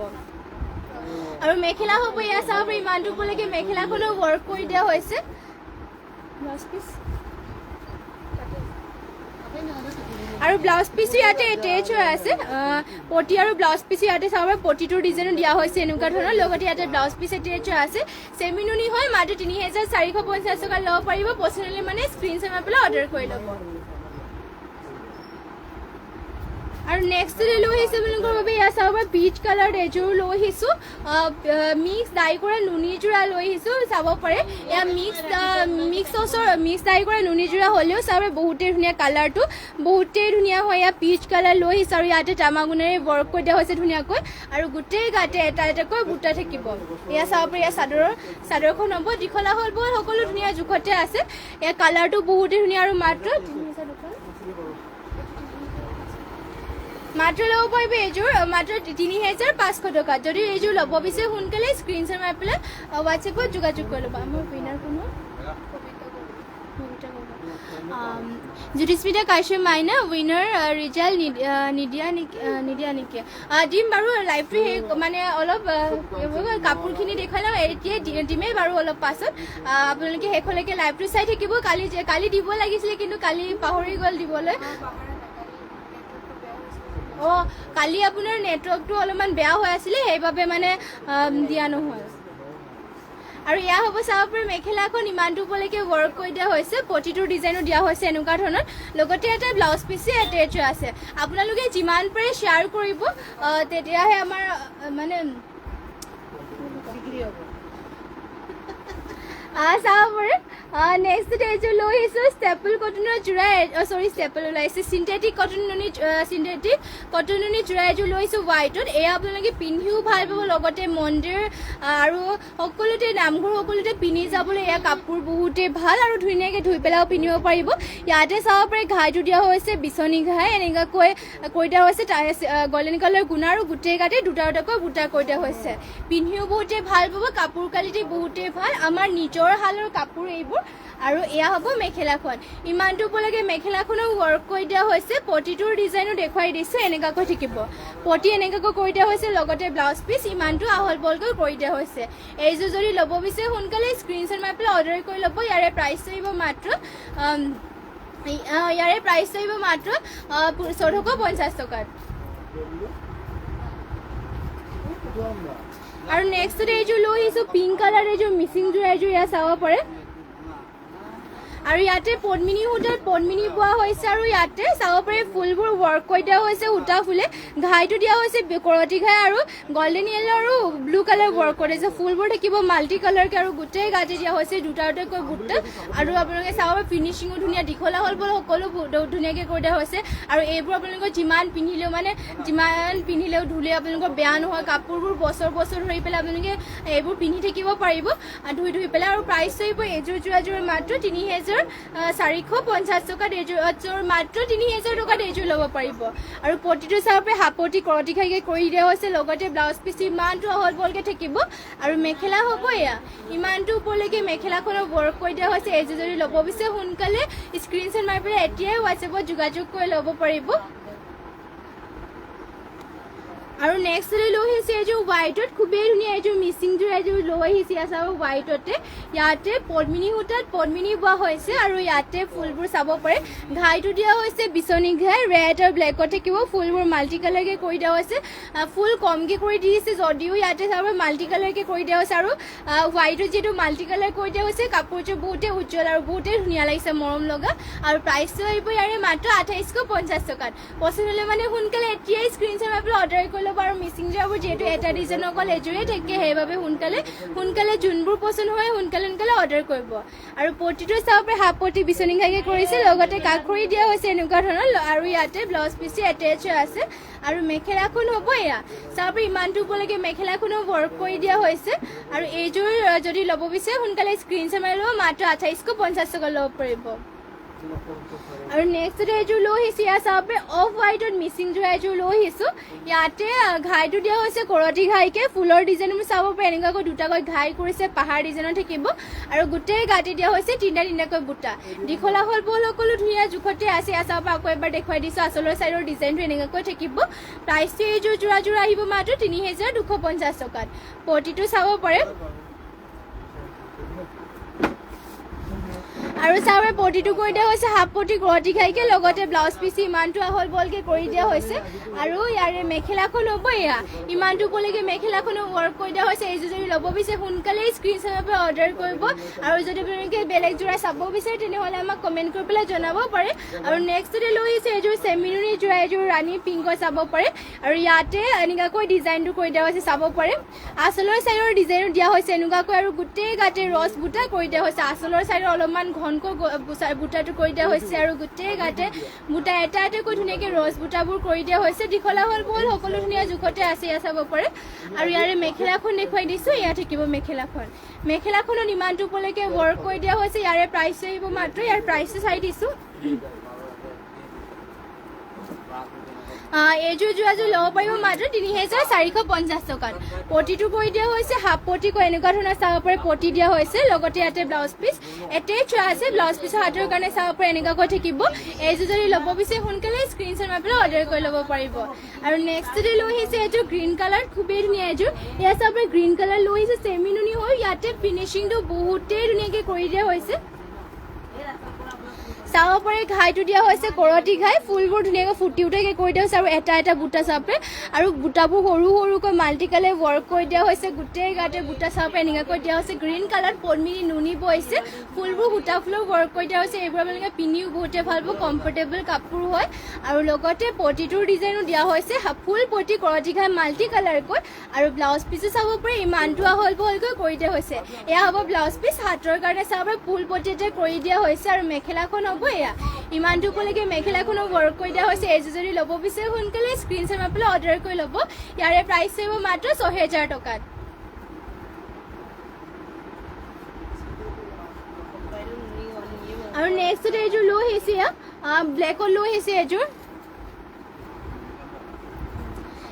A: আৰু মেখেলা হ'ব এয়া চাব পাৰে ইমানটোলৈকে মেখেলাখনো ৱৰ্ক কৰি দিয়া হৈছে আৰু ব্লাউজ পিচো ইয়াতে এটেচ হৈ আছে পটি আৰু ব্লাউজ পিচ ইয়াতে চাব পাৰে পটিটোৰ ডিজাইনো দিয়া হৈছে এনেকুৱা ধৰণৰ লগতে ইয়াতে ব্লাউজ পিচ এটেচ হৈ আছে চেমিনুনি হয় মাত্ৰ ৩,৪৫০ টকা ল'ব পাৰিব পচন্দ হ'লে মানে স্ক্ৰীনশ্বট মাৰি পেলাই অৰ্ডাৰ কৰি ল'ব আৰু নেক্সট লৈ আহিছোঁ আপোনালোকৰ বাবে এয়া চাব পাৰে পিচ কালাৰ এযোৰ লৈ আহিছোঁ মিক্স ডাই কৰা নুনি যোৰা লৈ আহিছোঁ চাব পাৰে এয়া মিক্স ডাই কৰা নুনি যোৰা হ'লেও চাব পাৰে বহুতেই ধুনীয়া কালাৰটো বহুতেই ধুনীয়া হয় এয়া পিচ কালাৰ লৈ আহিছোঁ আৰু ইয়াতে তামাগুণেৰে ৱৰ্ক কৰি দিয়া হৈছে ধুনীয়াকৈ আৰু গোটেই গাতে এটাকৈ বুটা থাকিব এয়া চাব পাৰে এয়া চাদৰখন হ'ব দীঘলা হ'ল বৰ সকলো ধুনীয়া জোখতে আছে এয়া কালাৰটো বহুতেই ধুনীয়া আৰু মাত্ৰ ল'ব পাৰিব এইযোৰ মাত্ৰ ৩,৫০০ টকা যদি এইযোৰ ল'ব বিচাৰে সোনকালে স্ক্ৰীনশ্বট মাৰি পেলাই হোৱাটছএপত যোগাযোগ কৰি ল'ব আমাৰ উইনাৰ কোনো জ্যোতিস্মিতা কাশ্যপ মাইনা উইনাৰ ৰিজাল্ট নিদিয়া নেকি দিম বাৰু লাইভটো সেই মানে অলপ কাপোৰখিনি দেখুৱাই লওঁ এতিয়াই দিমেই বাৰু অলপ পাছত আপোনালোকে শেষলৈকে লাইভটো চাই থাকিব কালি দিব লাগিছিলে কিন্তু কালি পাহৰি গ'ল দিবলৈ কালি আপোনাৰ নেটৱৰ্কটো অলপমান বেয়া হৈ আছিলে সেইবাবে মানে দিয়া নহ'ল আৰু এয়া হ'ব চাব পাৰে মেখেলাখন ইমানটোলৈকে ৱৰ্ক কৰি দিয়া হৈছে পটিটোৰ ডিজাইনো দিয়া হৈছে এনেকুৱা ধৰণৰ লগতে এটা ব্লাউজ পিচে এটেচ হৈ আছে আপোনালোকে যিমান পাৰে শ্বেয়াৰ কৰিব তেতিয়াহে আমাৰ মানে চাব পাৰে নেক্সট এইযোৰ লৈ আহিছোঁ ষ্টেপল কটনৰ যোৰা ষ্টেপল ওলাইছে চিন্থেটিক কটন নুনি যোৰা এযোৰ লৈ আহিছোঁ হোৱাইটত এয়া আপোনালোকে পিন্ধিও ভাল পাব লগতে মন্দিৰ আৰু সকলোতে নামঘৰ সকলোতে পিন্ধি যাবলৈ এয়া কাপোৰ বহুতেই ভাল আৰু ধুনীয়াকৈ ধুই পেলাইও পিন্ধিব পাৰিব ইয়াতে চাব পাৰে ঘাইটো দিয়া হৈছে বিচনী ঘাই এনেকুৱাকৈ কৰি দিয়া হৈছে গল্ডেন কালাৰ গুণা আৰু গোটেই গাতে দুটাকৈ বুটা কৰি দিয়া হৈছে পিন্ধিও বহুতেই ভাল পাব কাপোৰ কোৱালিটি বহুতেই ভাল আমাৰ নিজৰ শালৰ কাপোৰ এইবোৰ আৰু এয়া হ'ব মেখেলাখন ইমানটোলৈকে মেখেলাখনো ৱৰ্ক কৰি দিয়া হৈছে পটিটোৰ ডিজাইনো দেখুৱাই দিছোঁ এনেকুৱাকৈ থাকিব পটি এনেকুৱাকৈ কৰি দিয়া হৈছে লগতে ব্লাউজ পিচ ইমানটো আহল বহলকৈ কৰি দিয়া হৈছে এইযোৰ যদি ল'ব বিচাৰে সোনকালে স্ক্ৰীনশ্বট মাৰি পেলাই অৰ্ডাৰ কৰি ল'ব ইয়াৰে প্ৰাইচ থাকিব মাত্ৰ ১৪৫০ টকাত আৰু নেক্সট এইযোৰ লৈ আহিছোঁ পিংক কালাৰ এইযোৰ মিচিং যোৰ এইযোৰ এয়া চাব পাৰে আৰু ইয়াতে পদ্মিনী সূতাত পদ্মিনী বোৱা হৈছে আৰু ইয়াতে চাব পাৰে ফুলবোৰ ৱৰ্ক কৰি দিয়া হৈছে সূতা ফুলে ঘাইটো দিয়া হৈছে কৰতি ঘাই আৰু গল্ডেন য়েল্লো আৰু ব্লু কালাৰ ৱৰ্ক কৰি দিছে ফুলবোৰ থাকিব মাল্টি কালাৰকৈ আৰু গোটেই গাতে দিয়া হৈছে দুটাকৈ বুটা আৰু আপোনালোকে চাব পাৰে ফিনিচিঙো ধুনীয়া দীঘলা হ'ল বৰ সকলো ধুনীয়াকৈ কৰি দিয়া হৈছে আৰু এইবোৰ আপোনালোকৰ যিমান পিন্ধিলেও ধুলে আপোনালোকৰ বেয়া নহয় কাপোৰবোৰ বছৰ ধৰি পেলাই আপোনালোকে এইবোৰ পিন্ধি থাকিব পাৰিব ধুই পেলাই আৰু প্ৰাইচ থাকিব এইযোৰ যোৰাযোৰ মাত্ৰ ৩,৪৫০ 3050 টকাত এইযোৰ মাত্ৰ 3000 টকাত এইযোৰ ল'ব পাৰিব আৰু পটিটো চাওঁতে হাপতি কৰতি খাইকে কৰি দিয়া হৈছে লগতে ব্লাউজ পিচ ইমানটো আহল বলকে থাকিব আৰু মেখেলা হ'ব এয়া ইমানটো ওপৰলৈকে মেখেলাখনৰ ৱৰ্ক কৰি দিয়া হৈছে এইযোৰ যদি ল'ব বিচাৰে সোনকালে স্ক্ৰীনশ্বট মাৰি পেলাই এতিয়াই হোৱাটছএপত যোগাযোগ কৰি ল'ব পাৰিব আৰু নেক্সট লৈ আহিছে এইযোৰ হোৱাইটত খুবেই ধুনীয়া এইযোৰ মিচিংযোৰ এইযোৰ লৈ আহিছে আছে আৰু হোৱাইটতে ইয়াতে পদ্মিনী সূতাত পদ্মিনী বোৱা হৈছে আৰু ইয়াতে ফুলবোৰ চাব পাৰে ঘাইটো দিয়া হৈছে বিচনী ঘাই ৰেড আৰু ব্লেকত থাকিব ফুলবোৰ মাল্টি কালাৰকে কৰি দিয়া হৈছে ফুল কমকে কৰি দিছে যদিও ইয়াতে চাব মাল্টি কালাৰকে কৰি দিয়া হৈছে আৰু হোৱাইটত যিটো মাল্টি কালাৰ কৰি দিয়া হৈছে কাপোৰযোৰ বহুতে উজ্জ্বল আৰু বহুতে ধুনীয়া লাগিছে মৰম লগা আৰু প্ৰাইচটো আহিব ইয়াৰে মাত্ৰ 2850 টকাত পচন্দ হ'লে মানে সোনকালে এতিয়াই স্ক্ৰীনশ্বট মাৰি পেলাই অৰ্ডাৰ কৰি ল'ব আৰু মিচিংযোৰবোৰ যিহেতু এটা ডিজাইন অকল এযোৰে থাকে সেইবাবে সোনকালে যোনবোৰ পচন্দ হয় সোনকালে অৰ্ডাৰ কৰিব আৰু পটিটো চাব পাৰে হাফ পটি বিচনী ঘাইকে কৰিছে লগতে কাষৰি দিয়া হৈছে এনেকুৱা ধৰণৰ আৰু ইয়াতে ব্লাউজ পিচি এটেচ হৈ আছে আৰু মেখেলাখন হ'ব এয়া চাব পাৰে ইমানটো ওপৰলৈকে মেখেলাখনো ৱৰ্ক কৰি দিয়া হৈছে আৰু এইযোৰ যদি ল'ব বিচাৰে সোনকালে স্ক্ৰীনশ্বট মাৰি ল'ব মাত্ৰ 2850 টকা ল'ব পাৰিব আৰু নেক্সট এইযোৰ লৈ আহিছোঁ ইয়াত চাব পাৰে অফ হোৱাইটত মিচিংযোৰ এইযোৰ লৈ আহিছোঁ ইয়াতে ঘাইটো দিয়া হৈছে কৰতি ঘাইকে ফুলৰ ডিজাইনবোৰ চাব পাৰে এনেকুৱাকৈ দুটাকৈ ঘাই কৰিছে পাহাৰ ডিজাইনত থাকিব আৰু গোটেই গাঁঠি দিয়া হৈছে তিনিটাকৈ বুটা দীঘলা হ'ল বল সকলো ধুনীয়া জোখতে আছে ইয়াত চাব আকৌ এবাৰ দেখুৱাই দিছোঁ আচলৰ চাইডৰ ডিজাইনটো এনেকুৱাকৈ থাকিব প্ৰাইচটো এইযোৰ যোৰা আহিব মাত্ৰ 3250 টকাত পটিটো চাব পাৰে আৰু চাওৰে পটিটো কৰি দিয়া হৈছে হাফ পটি কৰতি খাইকে লগতে ব্লাউজ পিচি ইমানটো আহল বলকে কৰি দিয়া হৈছে আৰু ইয়াৰে মেখেলাখন হ'ব এয়া ইমানটো ওপৰলৈকে মেখেলাখনো ৱৰ্ক কৰি দিয়া হৈছে এইযোৰ যদি ল'ব বিচাৰে সোনকালে স্ক্ৰীনশ্বটৰ পৰা অৰ্ডাৰ কৰিব আৰু যদি আপোনালোকে বেলেগ যোৰা চাব বিচাৰে তেনেহ'লে আমাক কমেণ্ট কৰি পেলাই জনাব পাৰে আৰু নেক্সটতে লৈ আহিছে এইযোৰ চেমিনুনি যোৰা এইযোৰ ৰাণী পিংকত চাব পাৰে আৰু ইয়াতে এনেকুৱাকৈ ডিজাইনটো কৰি দিয়া হৈছে চাব পাৰে আচলৰ চাইডৰ ডিজাইনো দিয়া হৈছে এনেকুৱাকৈ আৰু গোটেই গাতে ৰছ বুটা কৰি দিয়া হৈছে আচলৰ চাইডৰ অলপমান ঘনকৈ বুটাটো কৰি দিয়া হৈছে আৰু গোটেই গাতে বুটা এটাকৈ ধুনীয়াকৈ ৰছ বুটাবোৰ কৰি দিয়া হৈছে দীঘলা হ'ল বল সকলো ধুনীয়া জোখতে আছে ইয়াত চাব পাৰে আৰু ইয়াৰে মেখেলাখন দেখুৱাই দিছোঁ ইয়াত থাকিব মেখেলাখনত ইমানটো ওপৰলৈকে ৱৰ্ক কৰি দিয়া হৈছে ইয়াৰে প্ৰাইচ আহিব মাত্ৰ ইয়াৰ প্ৰাইচটো চাই দিছোঁ এইযোৰ যোৰাযোৰ ল'ব পাৰিব মাত্ৰ 3450 টকাত পটিটো কৰি দিয়া হৈছে হাফ পটি কৈ এনেকুৱা ধৰণৰ চাব পাৰে পটি দিয়া হৈছে লগতে ইয়াতে ব্লাউজ পিচ এটেচ আছে ব্লাউজ পিচৰ হাতৰ কাৰণে চাব পাৰে এনেকুৱাকৈ থাকিব এইযোৰ যদি ল'ব বিচাৰে সোনকালে স্ক্ৰীনশ্বট মাৰি পেলাই অৰ্ডাৰ কৰি ল'ব পাৰিব আৰু নেক্সটতে লৈ আহিছে এইযোৰ গ্ৰীণ কালাৰ খুবেই ধুনীয়া এইযোৰ ইয়াত চাব পাৰে গ্ৰীণ কালাৰ লৈ আহিছে চেমিনুনি হৈ ইয়াতে ফিনিচিংটো বহুতেই ধুনীয়াকৈ কৰি দিয়া হৈছে চাব পাৰে ঘাইটো দিয়া হৈছে কৰতি ঘাই ফুলবোৰ ধুনীয়াকৈ ফুটি উঠাকৈ কৰি দিয়া হৈছে আৰু এটা বুটা চাব পাৰে আৰু বুটাবোৰ সৰুকৈ মাল্টি কালাৰ ৱৰ্ক কৰি দিয়া হৈছে গোটেই গাতে বুটা চাব পাৰে এনেকুৱাকৈ দিয়া হৈছে গ্ৰীণ কালাৰত পদ্মিনী নুনি বৈছে ফুলবোৰ সূতা ফুলৰ ৱৰ্ক কৰি দিয়া হৈছে এইবোৰ আপোনালোকে পিন্ধিও বহুতে ভাল পাব কমফৰ্টেবল কাপোৰ হয় আৰু লগতে পটিটোৰ ডিজাইনো দিয়া হৈছে ফুল পটি কৰতি ঘাই মাল্টি কালাৰকৈ আৰু ব্লাউজ পিচো চাব পাৰে ইমানটো আহল বহলকৈ কৰি দিয়া হৈছে এয়া হ'ব ব্লাউজ পিচ হাতৰ কাৰণে চাব পাৰে ফুল পটিতে কৰি দিয়া হৈছে আৰু মেখেলাখন হ'ব এয়া ইমানটো ওপৰলৈকে মেখেলাখনো ৱৰ্ক কৰি দিয়া হৈছে এইযোৰ যদি ল'ব বিচাৰে সোনকালে স্ক্ৰীনশ্বট মাৰি পেলাই অৰ্ডাৰ কৰি ল'ব ইয়াৰে প্ৰাইচ আহিব মাত্ৰ 6000 টকাত আৰু নেক্সট এইযোৰ লৈ আহিছে ব্লেকত লৈ আহিছে এইযোৰ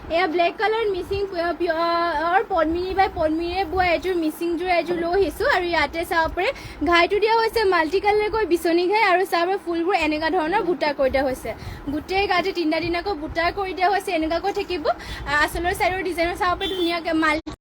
A: এয়া ব্লেক কালাৰ মিচিং পিয়ৰ পদ্মিনী বাই পদ্মিনীৰে বোৱা এইযোৰ মিচিংযোৰ এইযোৰ লৈ আহিছোঁ আৰু ইয়াতে চাব পাৰে ঘাইটো দিয়া হৈছে মাল্টি কালাৰকৈ বিচনী ঘাই আৰু চাব পাৰে ফুলবোৰ এনেকুৱা ধৰণৰ বুটা কৰি দিয়া হৈছে গোটেই গাতে তিনিটাকৈ বুটা কৰি দিয়া হৈছে এনেকুৱাকৈ থাকিব আচলৰ চাইডৰ ডিজাইনৰ চাব পাৰে ধুনীয়াকৈ মাল্টি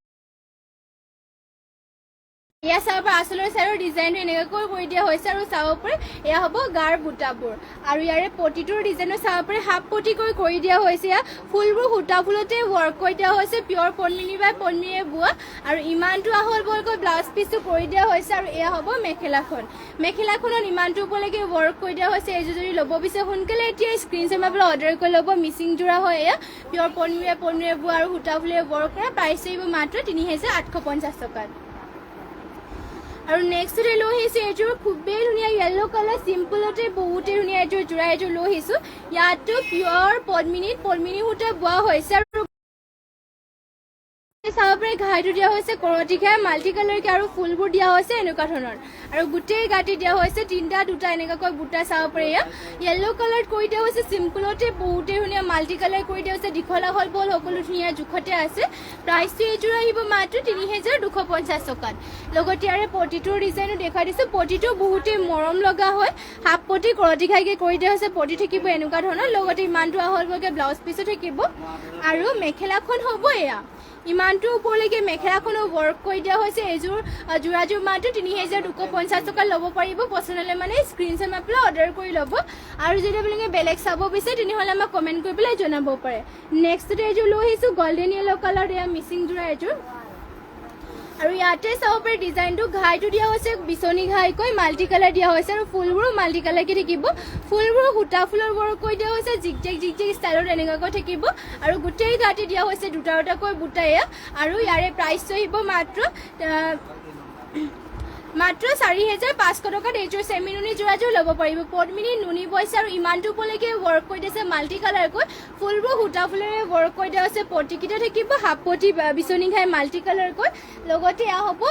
A: এয়া চাব পাৰে আচলৰ চাইডৰ ডিজাইনটো এনেকুৱাকৈ কৰি দিয়া হৈছে আৰু চাব পাৰে এয়া হ'ব গাৰ বুটাবোৰ আৰু ইয়াৰে পটিটোৰ ডিজাইনো চাব পাৰে হাফ পটিকৈ কৰি দিয়া হৈছে এয়া ফুলবোৰ সূতা ফুলতে ৱৰ্ক কৰি দিয়া হৈছে পিয়ৰ পদ্মিনী বাই পদ্মিনীৰে বোৱা আৰু ইমানটো আহল বহলকৈ ব্লাউজ পিচটো কৰি দিয়া হৈছে আৰু এয়া হ'ব মেখেলাখনত ইমানটো ওপৰলৈকে ৱৰ্ক কৰি দিয়া হৈছে এইযোৰ যদি ল'ব বিচাৰে সোনকালে এতিয়া স্ক্ৰীনশ্বট মাৰি পেলাই অৰ্ডাৰ কৰি ল'ব মিচিং যোৰা হয় এয়া পিয়ৰ পদ্মিনীৰে বোৱা আৰু সূতা ফুলেৰে ৱৰ্ক কৰা প্ৰাইচ আহিব মাত্ৰ 3850 টকাত আৰু নেক্সটতে লৈ আহিছোঁ এইযোৰ খুবেই ধুনীয়া য়েল্ল' কালাৰ চিম্পলতে বহুতেই ধুনীয়া এইযোৰ যোৰা এইযোৰ লৈ আহিছোঁ ইয়াতো পিয়ৰ পদ্মিনী সূতা বোৱা হৈছে আৰু চাব পাৰে ঘাইটো দিয়া হৈছে কৰতি ঘাই মাল্টি কালাৰকে আৰু ফুলবোৰ দিয়া হৈছে এনেকুৱা ধৰণৰ আৰু গোটেই গাঁঠি দিয়া হৈছে তিনিটা দুটা এনেকুৱাকৈ বুটা চাব পাৰে য়েল্লো কালাৰ কৰি দিয়া হৈছে চিম্পলতে বহুতেই ধুনীয়া মাল্টি কালাৰ কৰি দিয়া হৈছে দীঘল আহল বহল সকলো ধুনীয়া জোখতে আছে প্ৰাইচটো এইযোৰ আহিব মাত্ৰ ৩,২৫০ টকাত লগতে ইয়াৰে পটিটোৰ ডিজাইনো দেখাই দিছোঁ পটিটো বহুতেই মৰম লগা হয় হাফ পটি কৰতি ঘাইকে কৰি দিয়া হৈছে পটি থাকিব এনেকুৱা ধৰণৰ লগতে ইমানটো আহল বহলকৈ ব্লাউজ পিছো থাকিব আৰু মেখেলাখন হ'ব এয়া ইমানটো ওপৰলৈকে মেখেলাখনো ৱৰ্ক কৰি দিয়া হৈছে এইযোৰ যোৰাযোৰ মাত্ৰ ৩,২৫০ টকা ল'ব পাৰিব পচন্দ হ'লে মানে স্ক্ৰীনশ্বট মাৰি পেলাই অৰ্ডাৰ কৰি ল'ব আৰু যদি আপোনালোকে বেলেগ চাব বিচাৰে তেনেহ'লে আমাক কমেণ্ট কৰি পেলাই জনাব পাৰে নেক্সটতে এইযোৰ লৈ আহিছোঁ গল্ডেন য়েল্ল' কালাৰ এয়া মিচিং যোৰা এইযোৰ আৰু ইয়াতে চাব পাৰে ডিজাইনটো ঘাইটো দিয়া হৈছে বিচনী ঘাইকৈ মাল্টি কালাৰ দিয়া হৈছে আৰু ফুলবোৰো মাল্টি কালাৰকৈ থাকিব ফুলবোৰ সূতা ফুলৰ ৱৰ্ক কৰি দিয়া হৈছে জিগজেগ ষ্টাইলত এনেকুৱাকৈ থাকিব আৰু গোটেই গাঁঠি দিয়া হৈছে দুটা দুটাকৈ বুটা এয়া আৰু ইয়াৰে প্ৰাইচটো আহিব মাত্ৰ ৪,৫০০ টকাত এইযোৰ চেমি নুনি যোৰাযোৰ ল'ব পাৰিব পদ্মিনী নুনি বৈছে আৰু ইমানটো ওপৰলৈকে ৱৰ্ক কৰি দিছে মাল্টি কালাৰকৈ ফুলবোৰ সূতা ফুলেৰে ৱৰ্ক কৰি দিয়া হৈছে পটিকেইটা থাকিব হাফ পটি বিচনী ঘাই মাল্টি কালাৰকৈ লগতে এয়া হ'ব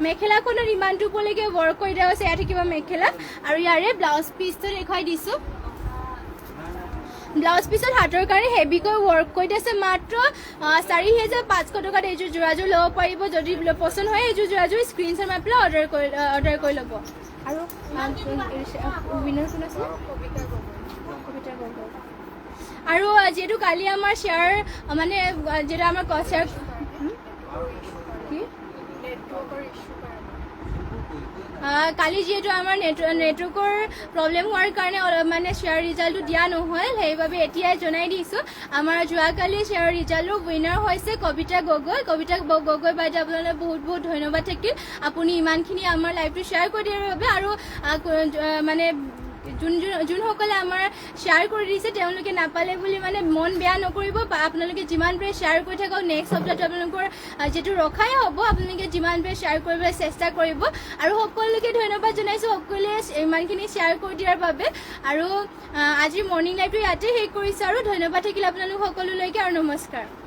A: মেখেলাখনৰ ইমানটো ওপৰলৈকে ৱৰ্ক কৰি দিয়া হৈছে এয়া থাকিব মেখেলা আৰু ইয়াৰে ব্লাউজ পিচটো দেখুৱাই দিছোঁ ব্লাউজ পিছত হাতৰ কাৰণে হেভিকৈ ৱৰ্ক কৰি দিছে মাত্ৰ ৪,৫০০ টকাত এইযোৰ যোৰাযোৰ ল'ব পাৰিব যদি পচন্দ হয় এইযোৰ যোৰাযোৰ স্ক্ৰীনশ্বট মাৰি পেলাই অৰ্ডাৰ কৰি ল'ব আৰু উইনাৰ কোন আছে কবিতা গগৈ আৰু যিহেতু কালি আমাৰ শ্বেয়াৰ মানে যিহেতু আমাৰ শ্বেয়াৰ কি কালি যিহেতু আমাৰ নেটৱৰ্কৰ প্ৰব্লেম হোৱাৰ কাৰণে মানে শ্বেয়াৰ ৰিজাল্টটো দিয়া নহ'ল সেইবাবে এতিয়াই জনাই দিছোঁ আমাৰ যোৱাকালি শ্বেয়াৰ ৰিজাল্টৰ উইনাৰ হৈছে কবিতা গগৈ বাইদেউ আপোনালৈ বহুত ধন্যবাদ থাকিল আপুনি ইমানখিনি আমাৰ লাইভটো শ্বেয়াৰ কৰি দিয়াৰ বাবে আৰু মানে যোনসকলে আমাৰ শ্বেয়াৰ কৰি দিছে তেওঁলোকে নাপালে বুলি মানে মন বেয়া নকৰিব আপোনালোকে যিমান পাৰে শ্বেয়াৰ কৰি থাকক নেক্সট সপ্তাহটো আপোনালোকৰ যিহেতু ৰখাই হ'ব আপোনালোকে যিমান পাৰে শ্বেয়াৰ কৰিবলৈ চেষ্টা কৰিব আৰু সকলোকে ধন্যবাদ জনাইছোঁ সকলোৱে ইমানখিনি শ্বেয়াৰ কৰি দিয়াৰ বাবে আৰু আজিৰ মৰ্ণিং লাইভটো ইয়াতে শেষ কৰিছোঁ আৰু ধন্যবাদ থাকিল আপোনালোক সকলোলৈকে আৰু নমস্কাৰ